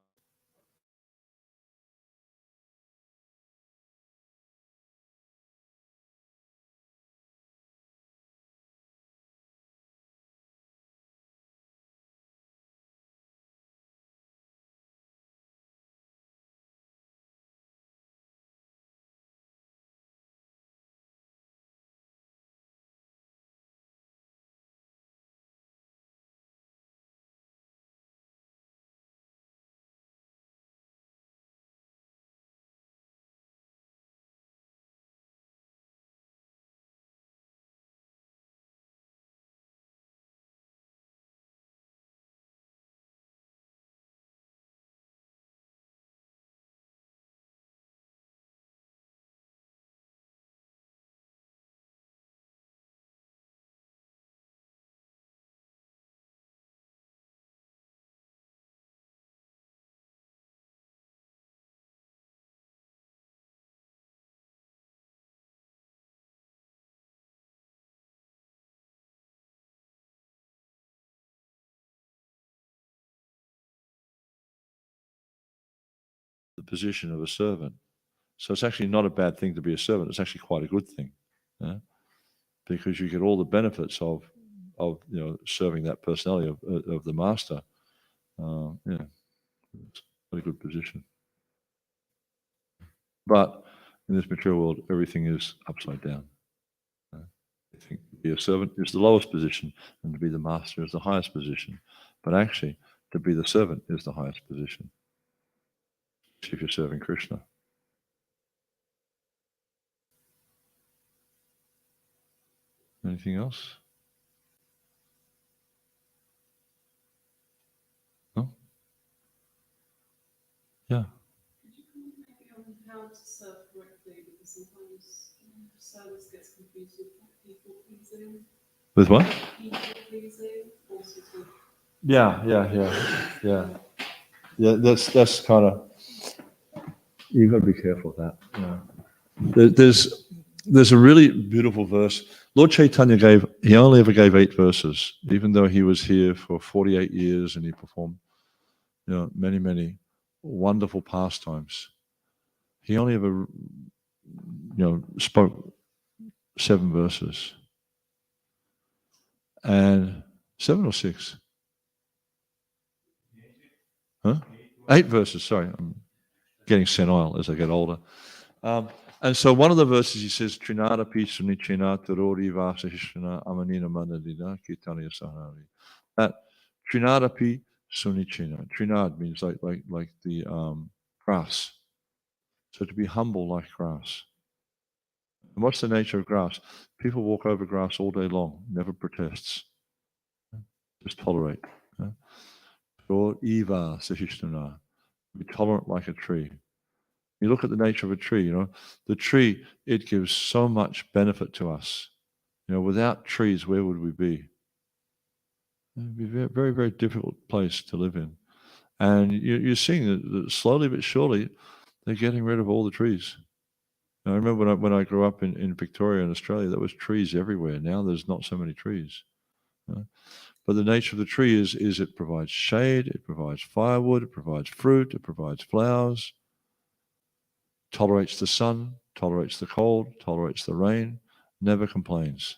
The position of a servant. So it's actually not a bad thing to be a servant. It's actually quite a good thing, yeah? Because you get all the benefits of serving that personality of the master. Yeah, it's a good position. But in this material world, everything is upside down. I think to be a servant is the lowest position, and to be the master is the highest position. But actually, to be the servant is the highest position, if you're serving Krishna. Anything else? No? Yeah. How to serve correctly, because sometimes service gets confused with people pleasing. With what? People pleasing, all sorts of. Yeah. That's kind of, you've got to be careful of that. Yeah. There's a really beautiful verse. Lord Chaitanya he only ever gave 8 verses, even though he was here for 48 years and he performed, many, many wonderful pastimes. He only ever, spoke 7 verses. And 7 or 6? Huh? 8 verses, sorry. I'm getting senile as I get older. And so one of the verses he says, Trinada pi sunichena tarori vasahishana amanina manadina kitaniya sahanari. That Trinada pi sunichena. Trinad means like the grass. So to be humble like grass. And what's the nature of grass? People walk over grass all day long, never protests. Just tolerate. Eva sahishtana. Be tolerant like a tree. You look at the nature of a tree, the tree, it gives so much benefit to us. Without trees, where would we be? It'd be a very, very, very difficult place to live in. And you're seeing that slowly but surely, they're getting rid of all the trees. I remember when I grew up in Victoria in Australia, there was trees everywhere. Now there's not so many trees. But the nature of the tree is it provides shade, it provides firewood, it provides fruit, it provides flowers, tolerates the sun, tolerates the cold, tolerates the rain. never complains.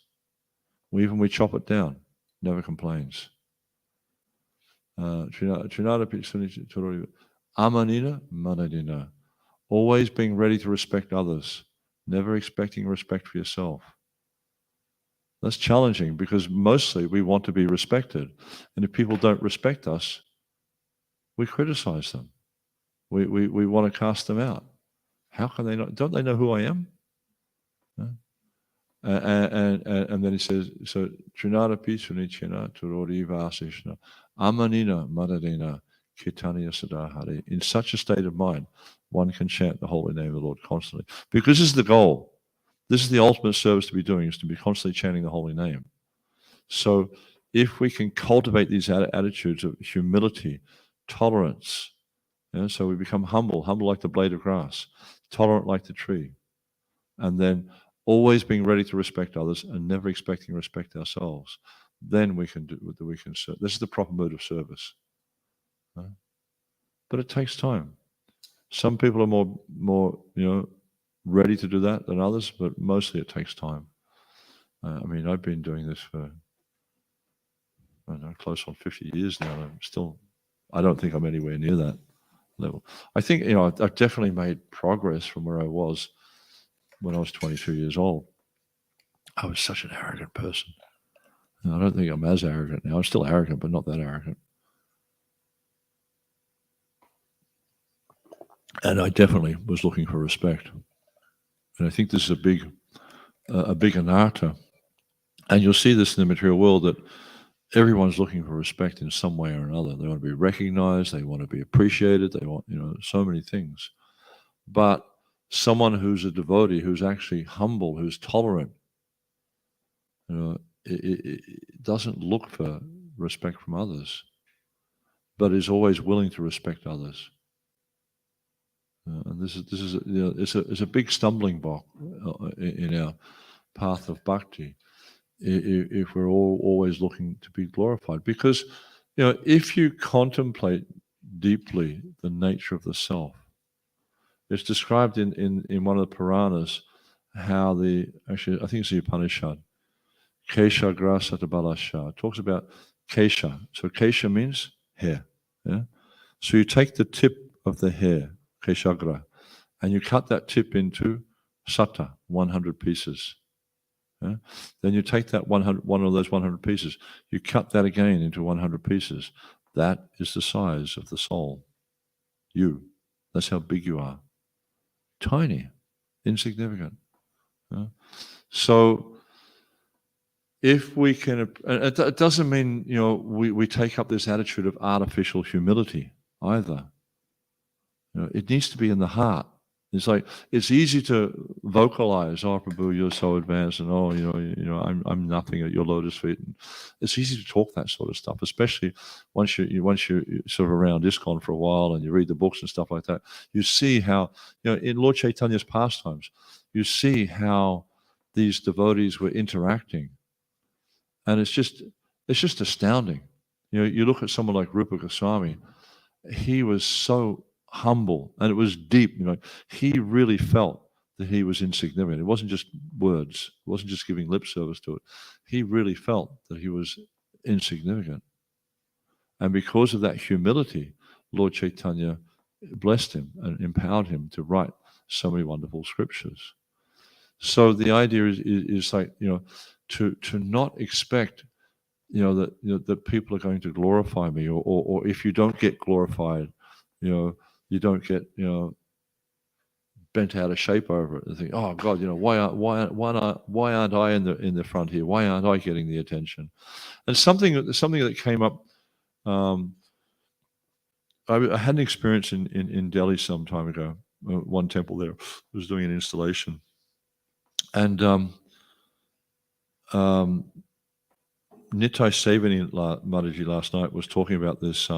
Even we chop it down, never complains. Amanina manadina. Always being ready to respect others, never expecting respect for yourself. That's challenging because mostly we want to be respected. And if people don't respect us, we criticize them. We want to cast them out. How can they not? Don't they know who I am? And then he says, so Trinada Pisunichina Turori Vasishna Amanina Madadina Kitaniya Sadahari. In such a state of mind, one can chant the holy name of the Lord constantly. Because this is the goal. This is the ultimate service to be doing, is to be constantly chanting the holy name. So if we can cultivate these attitudes of humility, tolerance, so we become humble like the blade of grass, tolerant like the tree, and then always being ready to respect others and never expecting respect ourselves, then we can serve. This is the proper mode of service. But it takes time. Some people are more ready to do that than others, but mostly it takes time. I mean, I've been doing this for close on 50 years now, and I don't think I'm anywhere near that level. I think I've definitely made progress from where I was when I was 22 years old. I was such an arrogant person. I don't think I'm as arrogant now. I'm still arrogant, but not that arrogant. And I definitely was looking for respect. And I think this is a big anartha. And you'll see this in the material world, that everyone's looking for respect in some way or another. They want to be recognized. They want to be appreciated. They want, so many things. But someone who's a devotee, who's actually humble, who's tolerant, it doesn't look for respect from others, but is always willing to respect others. And this is it's a big stumbling block in our path of bhakti, if we're always looking to be glorified. Because if you contemplate deeply the nature of the self, it's described in one of the Puranas how actually I think it's the Upanishad, Kesha Grasata Balasha, talks about Kesha. So Kesha means hair. Yeah? So you take the tip of the hair, Keshagra, and you cut that tip into sata, 100 pieces. Yeah? Then you take that one of those 100 pieces, you cut that again into 100 pieces. That is the size of the soul. You. That's how big you are. Tiny, insignificant. Yeah? So if we can, it doesn't mean we take up this attitude of artificial humility either. It needs to be in the heart. It's like it's easy to vocalize, "Oh, Prabhu, you're so advanced," and "Oh, I'm nothing at your lotus feet." And it's easy to talk that sort of stuff, especially once you're sort of around ISKCON for a while and you read the books and stuff like that. You see how in Lord Chaitanya's pastimes, you see how these devotees were interacting, and it's just astounding. You look at someone like Rupa Goswami. He was so humble, and it was deep. He really felt that he was insignificant. It wasn't just words. It wasn't just giving lip service to it. He really felt that he was insignificant. And because of that humility, Lord Chaitanya blessed him and empowered him to write so many wonderful scriptures. So the idea is like, to not expect, that people are going to glorify me, or if you don't get glorified, you don't get, bent out of shape over it and think, "Oh God, why aren't I in the front here? Why aren't I getting the attention?" And something that came up. I had an experience in Delhi some time ago. One temple there was doing an installation, and Nitai Sevani Mataji last night was talking about this.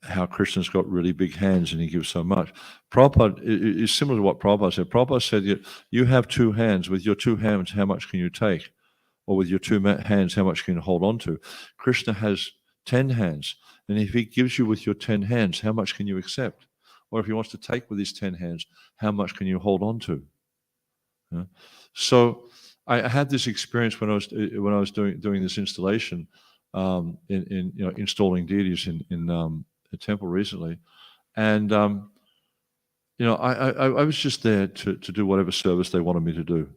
How Krishna's got really big hands and he gives so much. Prabhupada is similar to what Prabhupada said. Prabhupada said, you have two hands. With your two hands, how much can you take? Or with your two hands, how much can you hold on to? Krishna has 10 hands. And if he gives you with your 10 hands, how much can you accept? Or if he wants to take with his 10 hands, how much can you hold on to? Yeah? So I had this experience when I was doing this installation, in installing deities in a temple recently, and I was just there to do whatever service they wanted me to do.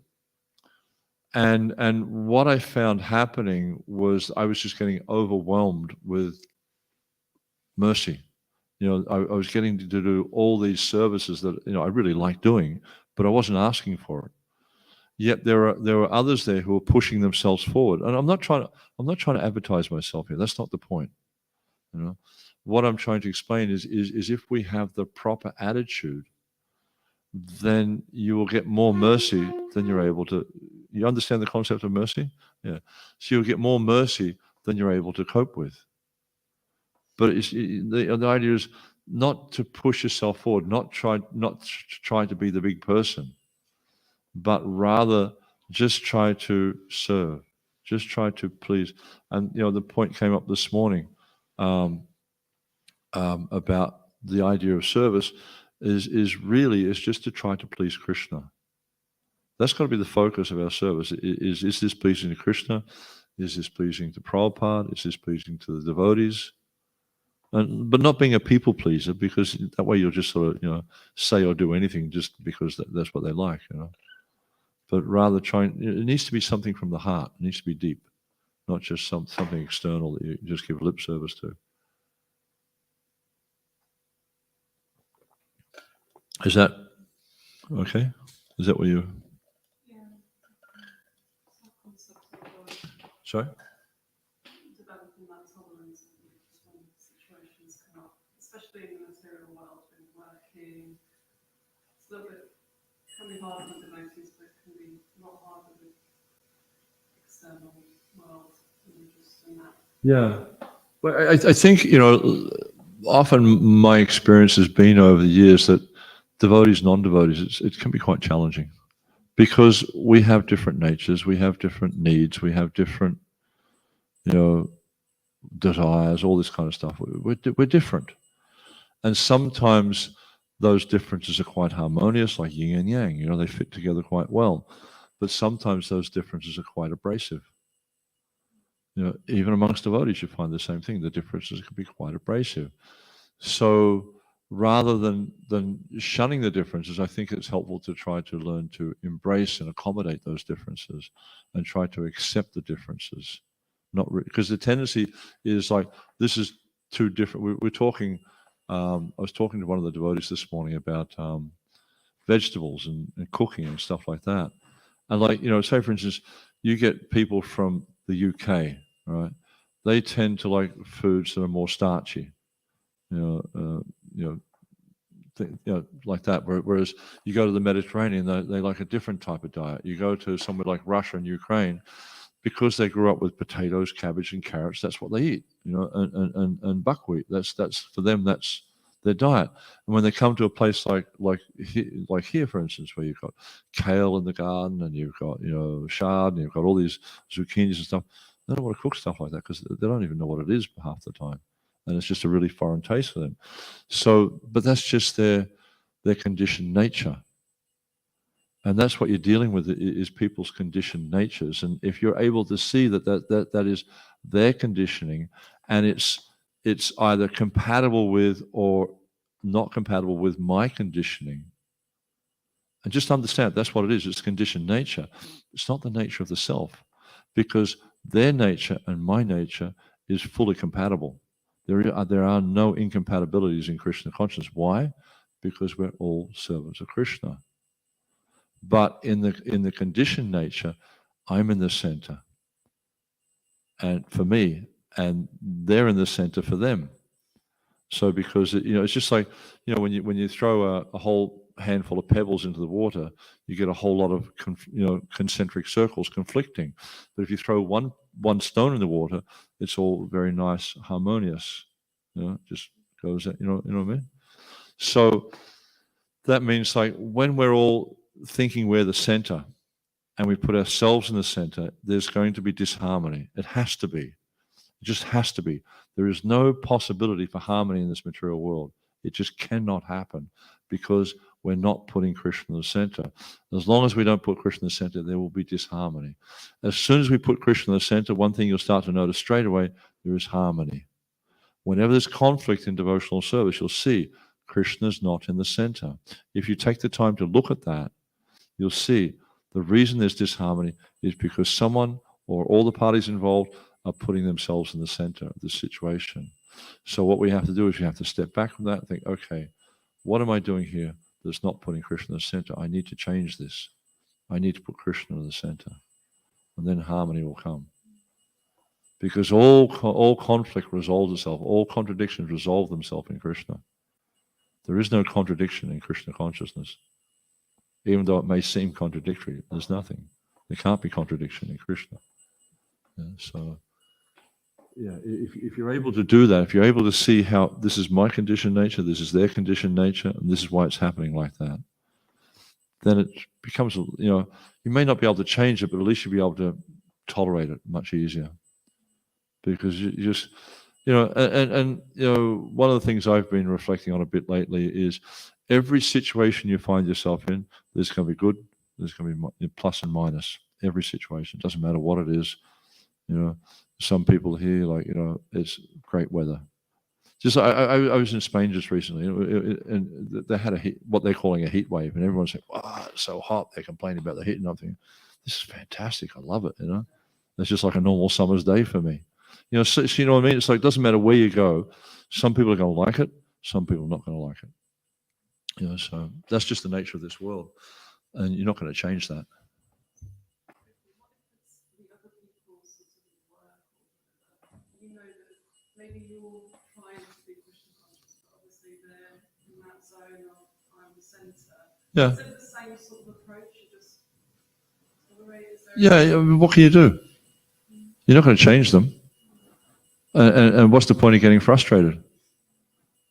And what I found happening was I was just getting overwhelmed with mercy. I was getting to do all these services that I really like doing, but I wasn't asking for it. Yet there were others there who were pushing themselves forward. And I'm not trying to advertise myself here. That's not the point. What I'm trying to explain is if we have the proper attitude, then you will get more mercy than you're able to. You understand the concept of mercy? Yeah. So you'll get more mercy than you're able to cope with. But the idea is not to push yourself forward, not to try to be the big person, but rather just try to serve, just try to please. And the point came up this morning about the idea of service is really just to try to please Krishna. That's got to be the focus of our service. Is this pleasing to Krishna? Is this pleasing to Prabhupada? Is this pleasing to the devotees? But not being a people pleaser, because that way you'll just sort of say or do anything just because that's what they like. But rather it needs to be something from the heart. It needs to be deep, not just something external that you just give lip service to. Is that okay? Is that what you? Yeah. Concept of Sorry? developing that tolerance when situations come up, especially in the material world, when working. It's a little bit, can be hard with devotees, but it can be a lot harder with external world than just in that. Yeah. Well, I think, often my experience has been over the years that devotees, non-devotees, it can be quite challenging because we have different natures, we have different needs, we have different, desires, all this kind of stuff. We're different. And sometimes those differences are quite harmonious, like yin and yang, they fit together quite well. But sometimes those differences are quite abrasive. Even amongst devotees, you find the same thing. The differences can be quite abrasive. So rather than shunning the differences, I think it's helpful to try to learn to embrace and accommodate those differences and try to accept the differences. Because the tendency is like, this is too different. We're talking, I was talking to one of the devotees this morning about vegetables and cooking and stuff like that. And say for instance, you get people from the UK, right? They tend to like foods that are more starchy, like that. Whereas you go to the Mediterranean, they like a different type of diet. You go to somewhere like Russia and Ukraine, because they grew up with potatoes, cabbage, and carrots. That's what they eat, and buckwheat. That's for them. That's their diet. And when they come to a place like here, for instance, where you've got kale in the garden and you've got chard and you've got all these zucchinis and stuff, they don't want to cook stuff like that because they don't even know what it is half the time, and it's just a really foreign taste for them. So, but that's just their conditioned nature. And that's what you're dealing with, is people's conditioned natures. And if you're able to see that is their conditioning, and it's either compatible with or not compatible with my conditioning, and just understand that's what it is. It's conditioned nature. It's not the nature of the self, because their nature and my nature is fully compatible. There are no incompatibilities in Krishna consciousness. Why? Because we're all servants of Krishna. But in the conditioned nature, I'm in the center, and for me, and they're in the center for them. So because it's just like when you throw a whole handful of pebbles into the water, you get a whole lot of concentric circles conflicting. But if you throw one stone in the water, it's all very nice, harmonious. Just goes. You know what I mean? So that means like when we're all thinking we're the center and we put ourselves in the center, there's going to be disharmony. It has to be. It just has to be. There is no possibility for harmony in this material world. It just cannot happen because we're not putting Krishna in the center. As long as we don't put Krishna in the center, there will be disharmony. As soon as we put Krishna in the center, one thing you'll start to notice straight away, there is harmony. Whenever there's conflict in devotional service, you'll see Krishna's not in the center. If you take the time to look at that, you'll see the reason there's disharmony is because someone or all the parties involved are putting themselves in the center of the situation. So what we have to do is we have to step back from that and think, okay, what am I doing here that's not putting Krishna in the center? I need to change this. I need to put Krishna in the center. And then harmony will come. Because all conflict resolves itself, all contradictions resolve themselves in Krishna. There is no contradiction in Krishna consciousness. Even though it may seem contradictory, there's nothing. There can't be contradiction in Krishna. So, if you're able to do that, if you're able to see how this is my conditioned nature, this is their conditioned nature, and this is why it's happening like that, then it becomes, you may not be able to change it, but at least you'll be able to tolerate it much easier. Because you just, and one of the things I've been reflecting on a bit lately is every situation you find yourself in, there's going to be good, there's going to be plus and minus. Every situation, doesn't matter what it is. Some people here, it's great weather. Just I was in Spain just recently, and they had what they're calling a heat wave, and everyone's like, "Wow, it's so hot." They're complaining about the heat, and I'm thinking, "This is fantastic. I love it." It's just like a normal summer's day for me. So you know what I mean? It's like, it doesn't matter where you go. Some people are going to like it. Some people are not going to like it. So that's just the nature of this world. And you're not going to change that. Maybe you're trying to be Krishna conscious, but obviously they're in that zone of I'm the center. Yeah. Is it the same sort of approach? You just tolerate? Yeah, what can you do? You're not going to change them. And what's the point of getting frustrated?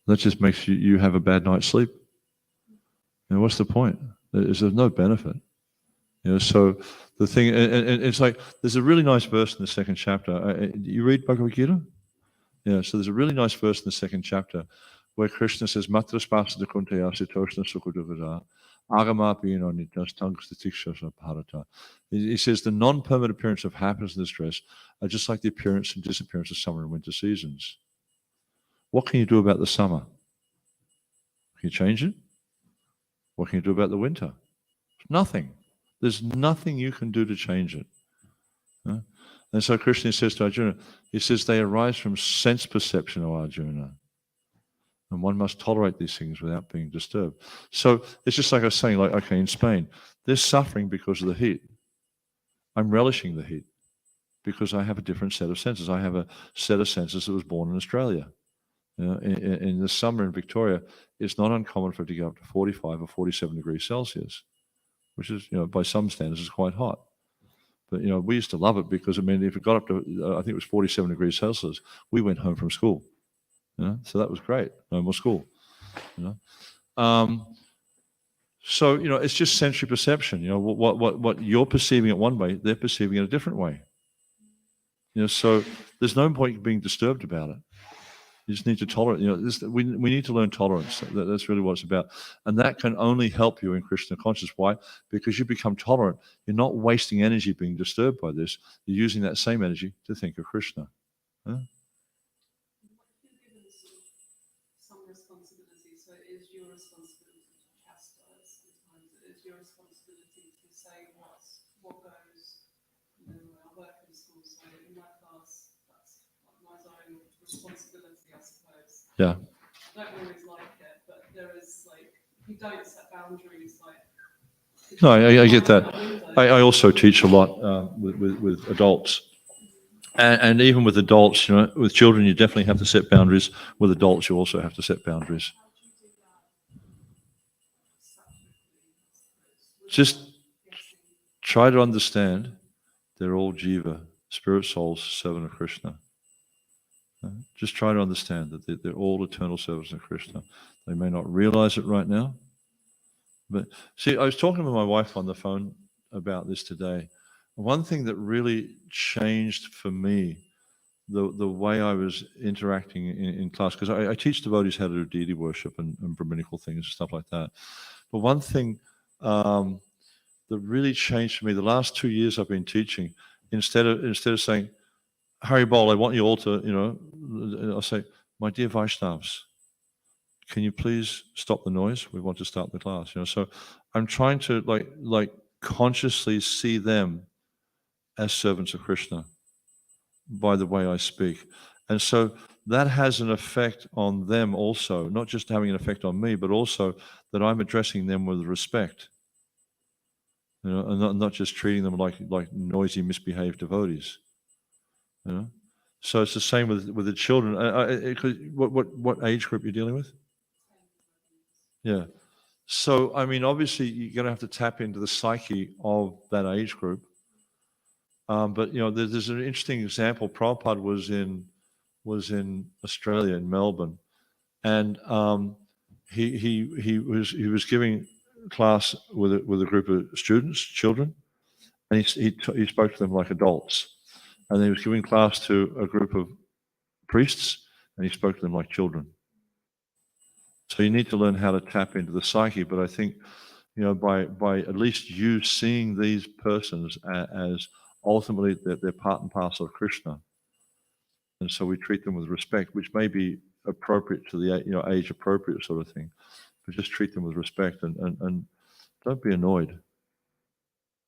That just makes you have a bad night's sleep. What's the point? There's no benefit. So the thing, and it's like, there's a really nice verse in the second chapter. You read Bhagavad Gita? Yeah, so there's a really nice verse in the second chapter where Krishna says, Matra spasa kuntaya sitoshna sukudavada agamapi nitas tangstatiksha bharata. He says the non-permanent appearance of happiness and distress are just like the appearance and disappearance of summer and winter seasons. What can you do about the summer? Can you change it? What can you do about the winter? Nothing. There's nothing you can do to change it. And so Krishna says to Arjuna, he says they arise from sense perception, O Arjuna. And one must tolerate these things without being disturbed. So it's just like I was saying, okay, in Spain, they're suffering because of the heat. I'm relishing the heat because I have a different set of senses. I have a set of senses that was born in Australia. In the summer in Victoria, it's not uncommon for it to go up to 45 or 47 degrees Celsius, which is, by some standards, is quite hot. But, we used to love it because, if it got up to, I think it was 47 degrees Celsius, we went home from school. So that was great. No more school. So, it's just sensory perception. What you're perceiving it one way, they're perceiving it a different way. So there's no point being disturbed about it. You just need to tolerate. We need to learn tolerance. That's really what it's about, and that can only help you in Krishna consciousness. Why? Because you become tolerant. You're not wasting energy being disturbed by this. You're using that same energy to think of Krishna. Some responsibility. So it is your responsibility to chastise. Sometimes it is your responsibility to say what goes. I work in school, so in my class, that's my own responsibility, I suppose. Yeah. I don't always like it, but there is if you don't set boundaries, No, I get that. I also teach a lot with adults. And even with adults, with children, you definitely have to set boundaries. With adults, you also have to set boundaries. Just try to understand they're all jiva, spirit souls, servant of Krishna. Just try to understand that they're all eternal servants of Krishna. They may not realize it right now. But see, I was talking with my wife on the phone about this today. One thing that really changed for me the way I was interacting in class, because I teach devotees how to do deity worship and Brahminical things and stuff like that. But one thing that really changed for me, the last 2 years I've been teaching, instead of saying, Harry Bol, I want you all to, I'll say, my dear Vaishnavas, can you please stop the noise? We want to start the class. So I'm trying to like consciously see them as servants of Krishna by the way I speak. And so that has an effect on them also, not just having an effect on me, but also that I'm addressing them with respect. And not just treating them like noisy, misbehaved devotees. So it's the same with the children. What age group you're dealing with? Yeah. So I mean, obviously, you're going to have to tap into the psyche of that age group. But there's an interesting example. Prabhupada was in Australia, in Melbourne, and he was giving class with a group of students, children, and he spoke to them like adults, and he was giving class to a group of priests, and he spoke to them like children. So you need to learn how to tap into the psyche. But I think, by at least you seeing these persons as ultimately they're part and parcel of Krishna, and so we treat them with respect, which may be appropriate to the age appropriate sort of thing, but just treat them with respect and don't be annoyed.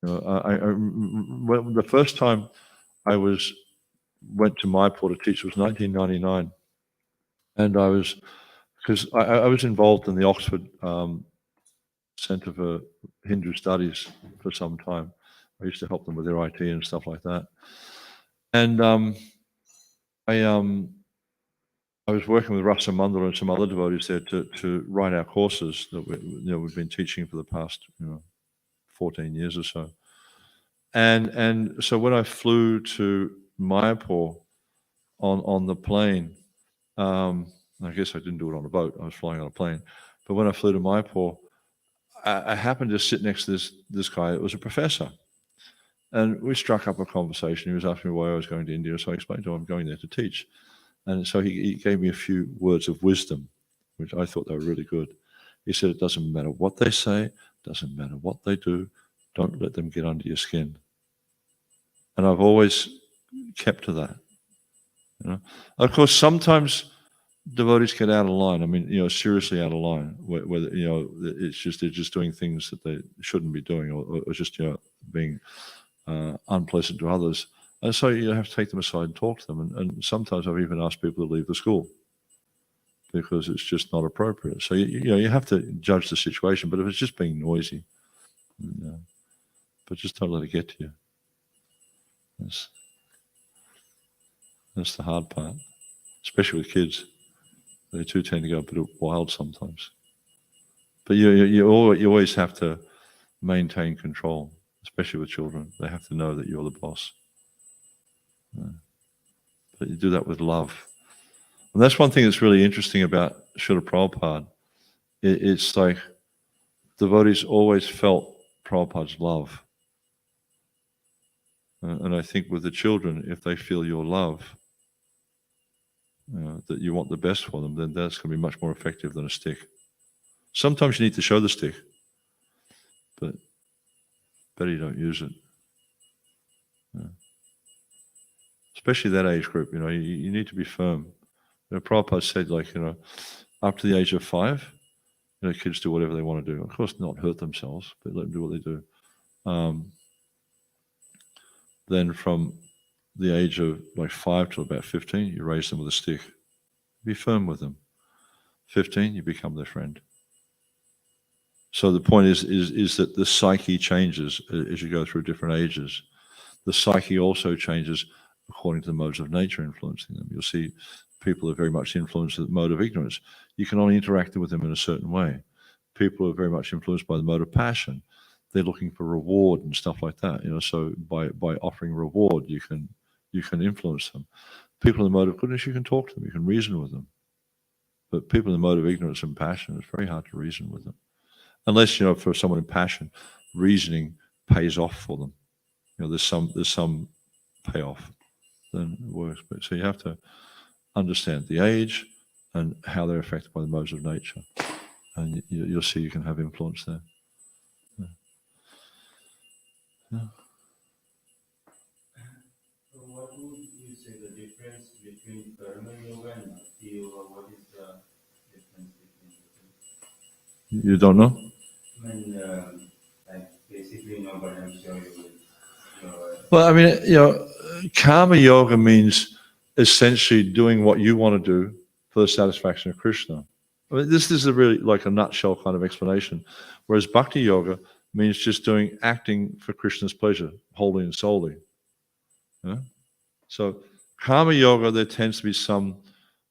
Well, the first time I went to Mayapur to teach was 1999, and because I was involved in the Oxford Centre for Hindu Studies for some time. I used to help them with their IT and stuff like that. And I was working with Rasa Mandal and some other devotees there to write our courses that we've been teaching for the past 14 years or so. And so when I flew to Mayapur on the plane, I guess I didn't do it on a boat. I was flying on a plane. But when I flew to Mayapur, I happened to sit next to this guy. It was a professor. And we struck up a conversation. He was asking me why I was going to India. So I explained to him I'm going there to teach. And so he gave me a few words of wisdom, which I thought they were really good. He said, it doesn't matter what they say, doesn't matter what they do, don't let them get under your skin. And I've always kept to that. Of course, sometimes devotees get out of line. I mean, seriously out of line. Whether it's just they're just doing things that they shouldn't be doing, or just being unpleasant to others. And so you have to take them aside and talk to them. And sometimes I've even asked people to leave the school because it's just not appropriate. So you have to judge the situation. But if it's just being noisy, but just don't let it get to you. That's the hard part, especially with kids. They too tend to go a bit wild sometimes. But you always have to maintain control, especially with children. They have to know that you're the boss. But you do that with love. And that's one thing that's really interesting about Srila Prabhupada. It's like devotees always felt Prabhupada's love. And I think with the children, if they feel your love, that you want the best for them, then that's going to be much more effective than a stick. Sometimes you need to show the stick, but better you don't use it. Especially that age group, you need to be firm. Prabhupada said, up to the age of 5, kids do whatever they want to do. Of course, not hurt themselves, but let them do what they do. Then from the age of 5 to about 15, you raise them with a stick. Be firm with them. 15, you become their friend. So the point is that the psyche changes as you go through different ages. The psyche also changes according to the modes of nature influencing them. You'll see people are very much influenced by the mode of ignorance. You can only interact with them in a certain way. People are very much influenced by the mode of passion. They're looking for reward and stuff like that. So by offering reward, you can influence them. People in the mode of goodness, you can talk to them, you can reason with them. But people in the mode of ignorance and passion, it's very hard to reason with them. Unless, for someone in passion, reasoning pays off for them. There's some payoff, then it works. But so you have to understand the age and how they're affected by the modes of nature. and you'll see you can have influence there. Yeah. Yeah. So what would you say the difference between karma yoga and bhakti yoga? What is the difference between the two? You don't know? I mean, like basically no, but I'm sure you will. Well, I mean, karma yoga means essentially doing what you want to do for the satisfaction of Krishna. I mean, this is a really like a nutshell kind of explanation. Whereas bhakti yoga means just acting for Krishna's pleasure, wholly and solely. Yeah? So karma yoga, there tends to be some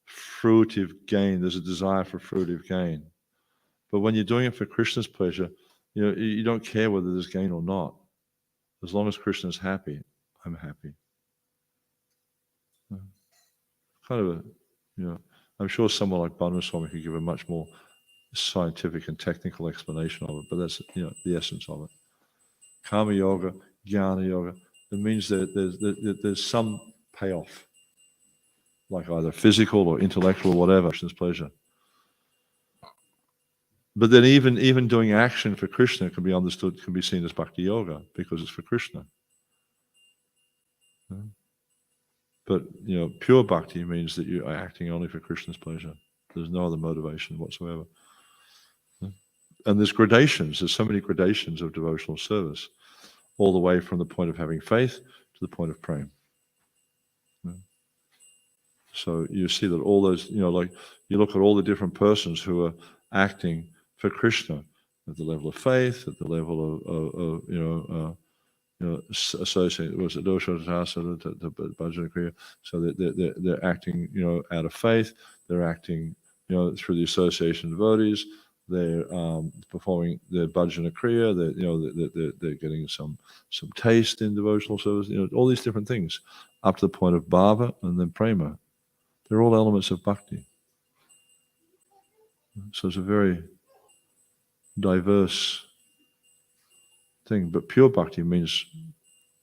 fruitive gain. There's a desire for fruitive gain. But when you're doing it for Krishna's pleasure, you don't care whether there's gain or not. As long as Krishna's happy, I'm happy. Kind of I'm sure someone like Bhanu Swami could give a much more scientific and technical explanation of it, but that's the essence of it. Karma yoga, jnana yoga, it means that there's some payoff, like either physical or intellectual or whatever, Krishna's pleasure. But then even doing action for Krishna can be seen as bhakti yoga because it's for Krishna. But pure bhakti means that you are acting only for Krishna's pleasure. There's no other motivation whatsoever. And there's gradations. There's so many gradations of devotional service, all the way from the point of having faith to the point of praying. So you see that all those, like you look at all the different persons who are acting for Krishna at the level of faith, at the level of associated was it Dosha Dasa the Bhajana Kriya. So they're acting, out of faith. They're acting, through the association of devotees. They're performing their Bhajana Kriya. They're getting some taste in devotional service. All these different things, up to the point of bhava and then prema. They're all elements of bhakti. So it's a very diverse thing. But pure bhakti means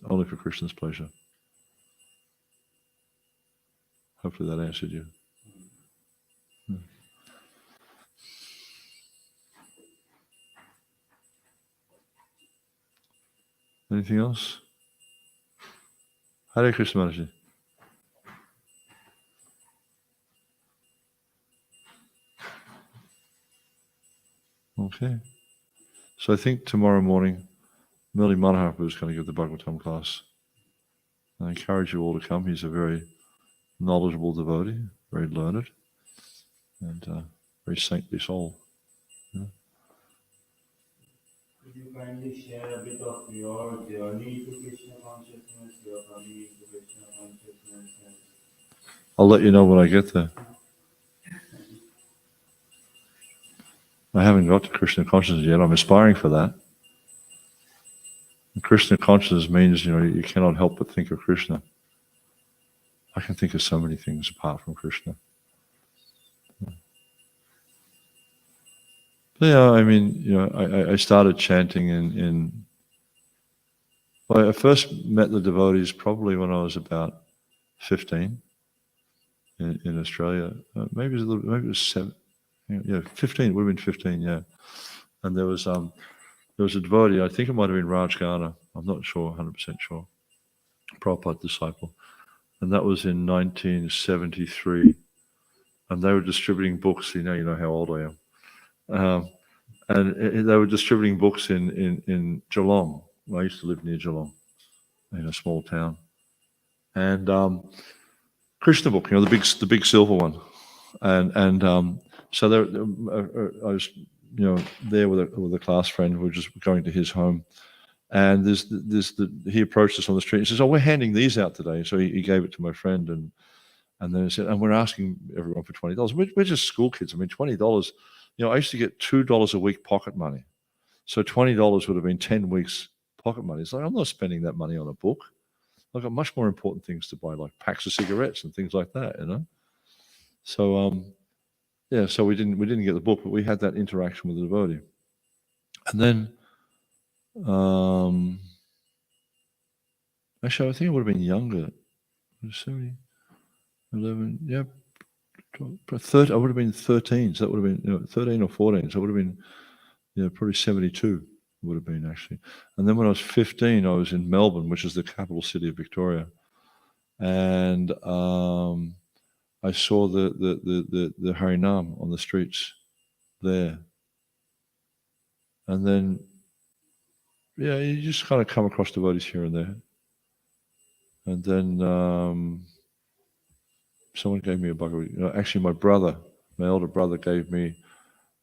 only for Krishna's pleasure. Hopefully that answered you. Anything else? Hare Krishna Maharaji. Okay. So I think tomorrow morning, Murli Manohar is going to give the Bhagavatam class. I encourage you all to come. He's a very knowledgeable devotee, very learned, and very saintly soul. Yeah. Could you kindly share a bit of your journey to Krishna consciousness, your coming to Krishna consciousness? I'll let you know when I get there. I haven't got to Krishna consciousness yet. I'm aspiring for that. And Krishna consciousness means, you cannot help but think of Krishna. I can think of so many things apart from Krishna. Yeah, I mean, I started chanting well, I first met the devotees probably when I was about 15 in Australia. Maybe it was 7. Yeah, 15. It would have been 15. Yeah, and there was a devotee. I think it might have been Raj Garner. I'm not sure, 100% sure. Prabhupada disciple, and that was in 1973. And they were distributing books. You know how old I am. And they were distributing books in Geelong. I used to live near Geelong, in a small town. And Krishna book, the big silver one. And so there, I was, there with a class friend. We were just going to his home, and he approached us on the street. He says, "Oh, we're handing these out today." So he gave it to my friend, and then he said, "And we're asking everyone for $20. We're just school kids. I mean, $20. I used to get $2 a week pocket money, so $20 would have been 10 weeks pocket money. It's like I'm not spending that money on a book. I've got much more important things to buy, like packs of cigarettes and things like that, So so we didn't get the book, but we had that interaction with the devotee. And then actually I think it would have been younger. 70, 11, yeah, I would have been 13, so that would have been 13 or 14, so it would have been probably 72 would have been actually. And then when I was 15, I was in Melbourne, which is the capital city of Victoria, and I saw the Harinam on the streets there, and then you just kind of come across devotees here and there, and then someone gave me a Bhagavad. Actually, my elder brother, gave me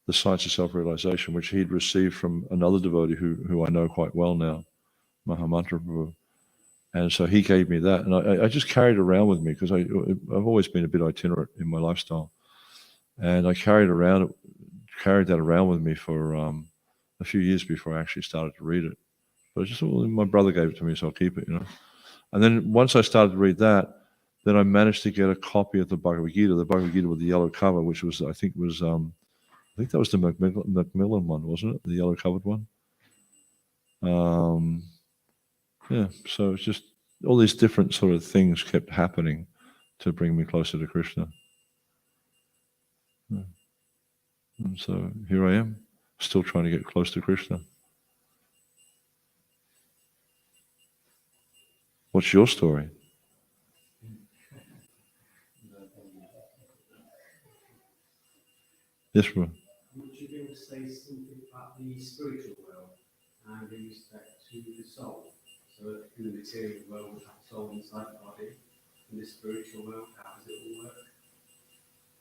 the Science of Self-Realization, which he'd received from another devotee who I know quite well now, Mahamantra Prabhu. And so he gave me that, and I just carried it around with me because I've always been a bit itinerant in my lifestyle, and I carried that around with me for a few years before I actually started to read it. But my brother gave it to me, so I'll keep it, And then once I started to read that, then I managed to get a copy of the Bhagavad Gita with the yellow cover, which was I think that was the Macmillan one, wasn't it? The yellow covered one. So it's just all these different sort of things kept happening to bring me closer to Krishna. And so here I am, still trying to get close to Krishna. What's your story? Yes, bro. Would you be able to say something about the spiritual world and in respect to the soul? So in the material world, we have soul inside the body. In the spiritual world, how does it all work?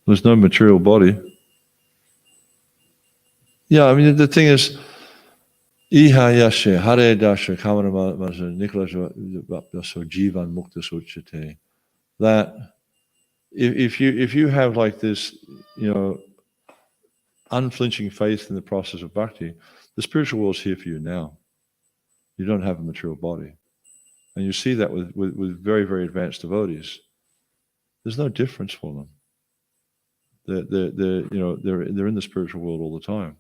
There's no material body. Yeah, I mean, the thing is, Iha yashe hare dasha kamana maza nikla so jivan mukta sochate. That if you have like this, unflinching faith in the process of bhakti, the spiritual world is here for you now. You don't have a material body, and you see that with very, very advanced devotees. There's no difference for them. They're in the spiritual world all the time.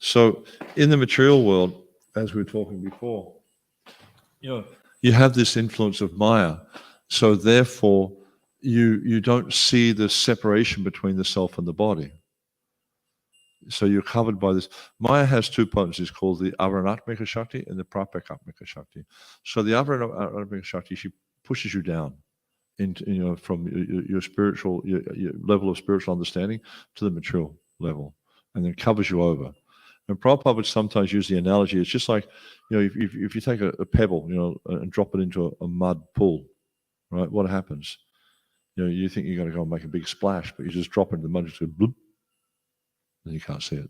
So in the material world, as we were talking before, you have this influence of Maya. So therefore, you don't see the separation between the self and the body. So you're covered by this. Maya has two potencies called the Avaranatmika Shakti and the Prapakatmika Shakti. So the Avaranatmika Shakti, she pushes you down into, from your spiritual, your level of spiritual understanding to the material level, and then covers you over. And Prabhupada would sometimes use the analogy, it's just like, if you take a pebble, and drop it into a mud pool, right? What happens? You think you're going to go and make a big splash, but you just drop it in the mud, just go bloop, and you can't see it.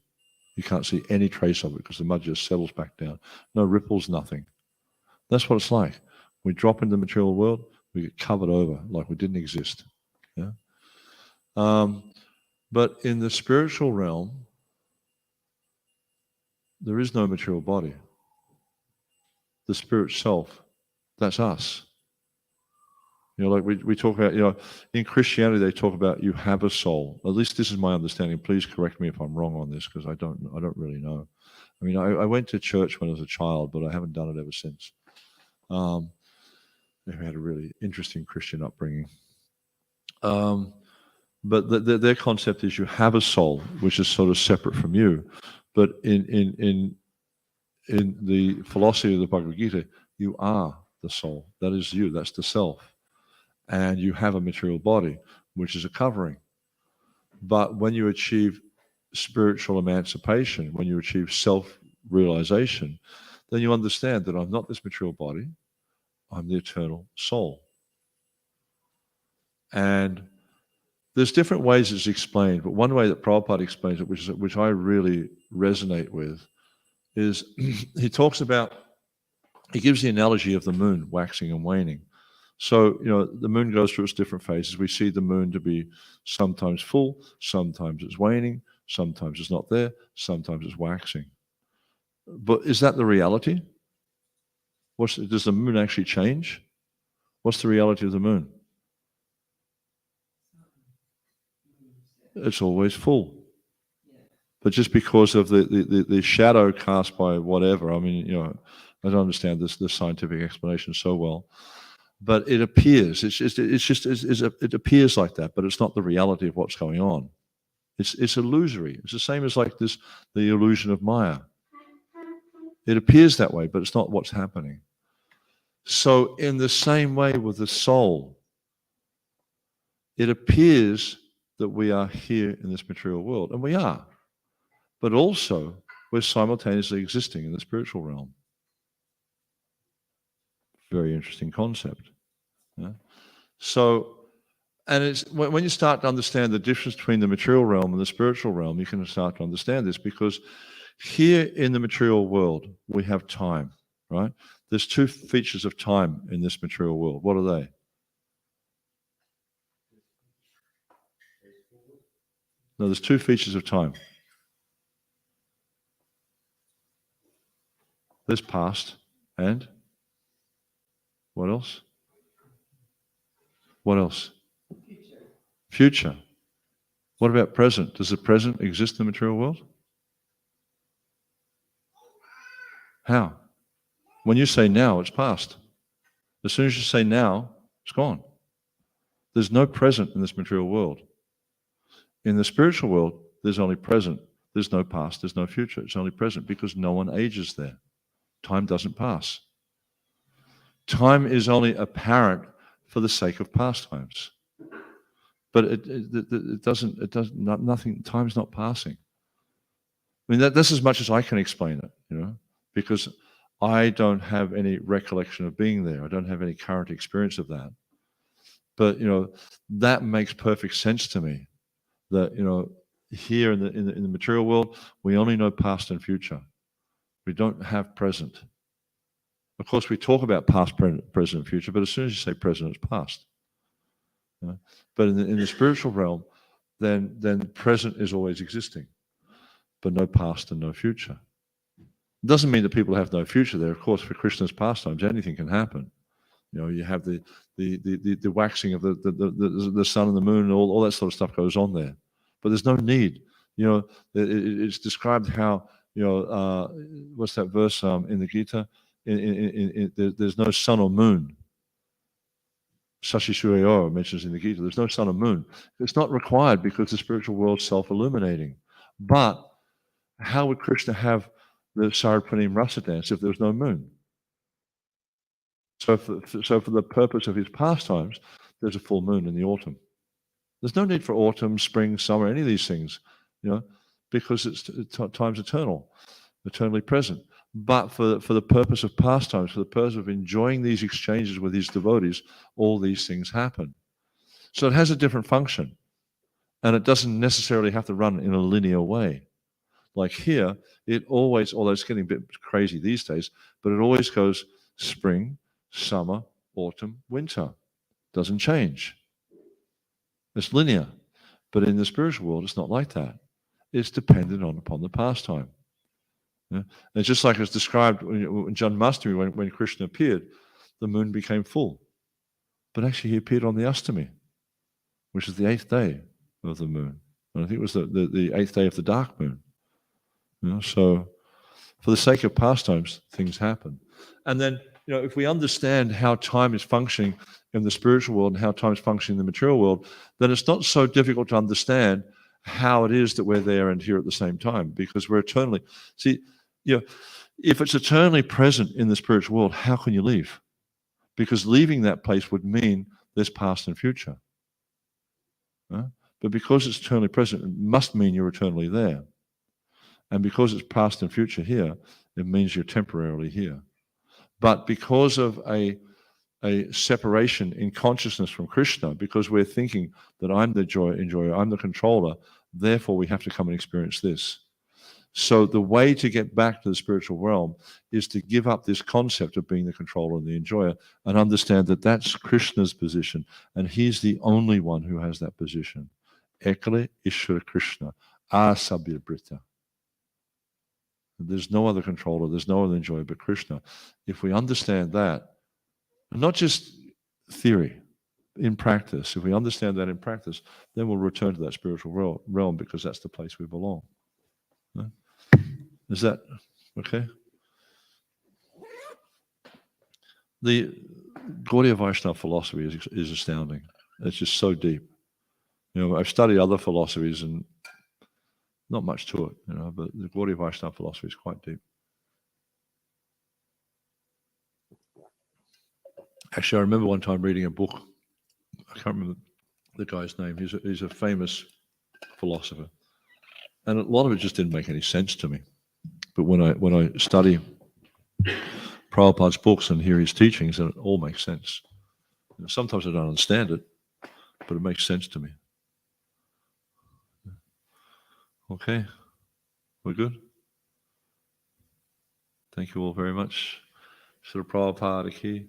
You can't see any trace of it because the mud just settles back down. No ripples, nothing. That's what it's like. We drop into the material world, we get covered over like we didn't exist. Yeah. But in the spiritual realm, there is no material body. The spirit self, that's us. Like we talk about, in Christianity they talk about you have a soul. At least this is my understanding. Please correct me if I'm wrong on this because I don't really know. I mean, I went to church when I was a child, but I haven't done it ever since. They had a really interesting Christian upbringing. But their concept is you have a soul, which is sort of separate from you. But in the philosophy of the Bhagavad Gita, you are the soul. That is you. That's the self. And you have a material body, which is a covering. But when you achieve spiritual emancipation, when you achieve self-realization, then you understand that I'm not this material body, I'm the eternal soul. And there's different ways it's explained, but one way that Prabhupada explains it, which I really resonate with, is he gives the analogy of the moon waxing and waning. So, the moon goes through its different phases. We see the moon to be sometimes full, sometimes it's waning, sometimes it's not there, sometimes it's waxing. But is that the reality? Does the moon actually change? What's the reality of the moon? It's always full. But just because of the shadow cast by whatever, I mean, I don't understand the scientific explanation so well. but it appears. It appears like that, but it's not the reality of what's going on. It's illusory. It's the same as like this, the illusion of Maya. It appears that way, but it's not what's happening. So in the same way with the soul, it appears that we are here in this material world, and we are, but also we're simultaneously existing in the spiritual realm. Very interesting concept. Yeah? So, and it's when you start to understand the difference between the material realm and the spiritual realm, you can start to understand this, because here in the material world, we have time, right? There's two features of time in this material world. What are they? No, there's two features of time. There's past and what else? What else? Future. What about present? Does the present exist in the material world? How? When you say now, it's past. As soon as you say now, it's gone. There's no present in this material world. In the spiritual world, there's only present. There's no past, there's no future. It's only present because no one ages there. Time doesn't pass. Time is only apparent for the sake of pastimes. But it doesn't, nothing, time's not passing. I mean, that's as much as I can explain it, you know, because I don't have any recollection of being there. I don't have any current experience of that. But, you know, that makes perfect sense to me, that, you know, here in the material world, we only know past and future. We don't have present. Of course, we talk about past, present, and future, but as soon as you say present, it's past. But in the spiritual realm, then present is always existing, but no past and no future. It doesn't mean that people have no future there. Of course, for Krishna's pastimes, anything can happen. You know, you have the waxing of the sun and the moon, and all that sort of stuff goes on there. But there's no need. You know, it's described how, you know, what's that verse in the Gita? There's no sun or moon. Sashi Suryayo mentions in the Gita, there's no sun or moon. It's not required because the spiritual world's self-illuminating. But how would Krishna have the Saripurnim Rasa dance if there was no moon? So for the purpose of his pastimes, there's a full moon in the autumn. There's no need for autumn, spring, summer, any of these things, you know, because time's eternal, eternally present. But for the purpose of pastimes, for the purpose of enjoying these exchanges with his devotees, all these things happen. So it has a different function, and it doesn't necessarily have to run in a linear way. Like here, it always, although it's getting a bit crazy these days, but it always goes spring, summer, autumn, winter. Doesn't change. It's linear. But in the spiritual world, it's not like that. It's dependent upon the pastime. Yeah? And it's just like it's described in Janmashtami, when Krishna appeared, the moon became full. But actually he appeared on the Astami, which is the 8th day of the moon. And I think it was the 8th day of the dark moon. You know, so for the sake of pastimes, things happen. And then, you know, if we understand how time is functioning in the spiritual world and how time is functioning in the material world, then it's not so difficult to understand how it is that we're there and here at the same time, because we're eternally. See, you know, if it's eternally present in the spiritual world, how can you leave? Because leaving that place would mean there's past and future. But because it's eternally present, it must mean you're eternally there. And because it's past and future here, it means you're temporarily here. But because of a separation in consciousness from Krishna, because we're thinking that I'm the enjoyer, I'm the controller, therefore we have to come and experience this. So the way to get back to the spiritual realm is to give up this concept of being the controller and the enjoyer and understand that that's Krishna's position, and he's the only one who has that position. Ekale Ishvara Krishna, Asabir Brita. There's no other controller, there's no other enjoyer but Krishna. If we understand that, not just theory, in practice, if we understand that in practice, then we'll return to that spiritual realm because that's the place we belong. Is that okay? Gaudiya Vaishnava philosophy is astounding. It's just so deep. I've studied other philosophies and not much to it, but the Gaudiya Vaishnava philosophy is quite deep. Actually, I remember one time reading a book. I can't remember the guy's name. He's a famous philosopher, and a lot of it just didn't make any sense to me. But when I study Prabhupada's books and hear his teachings, then it all makes sense. Sometimes I don't understand it, but it makes sense to me. Okay, we're good. Thank you all very much. Srila Prabhupada ki,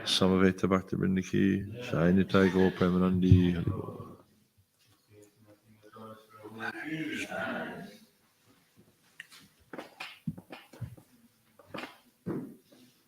Samaveta Bhakti Vrinda ki, Jai Nitai Gaur Premanandi. Hari Bol.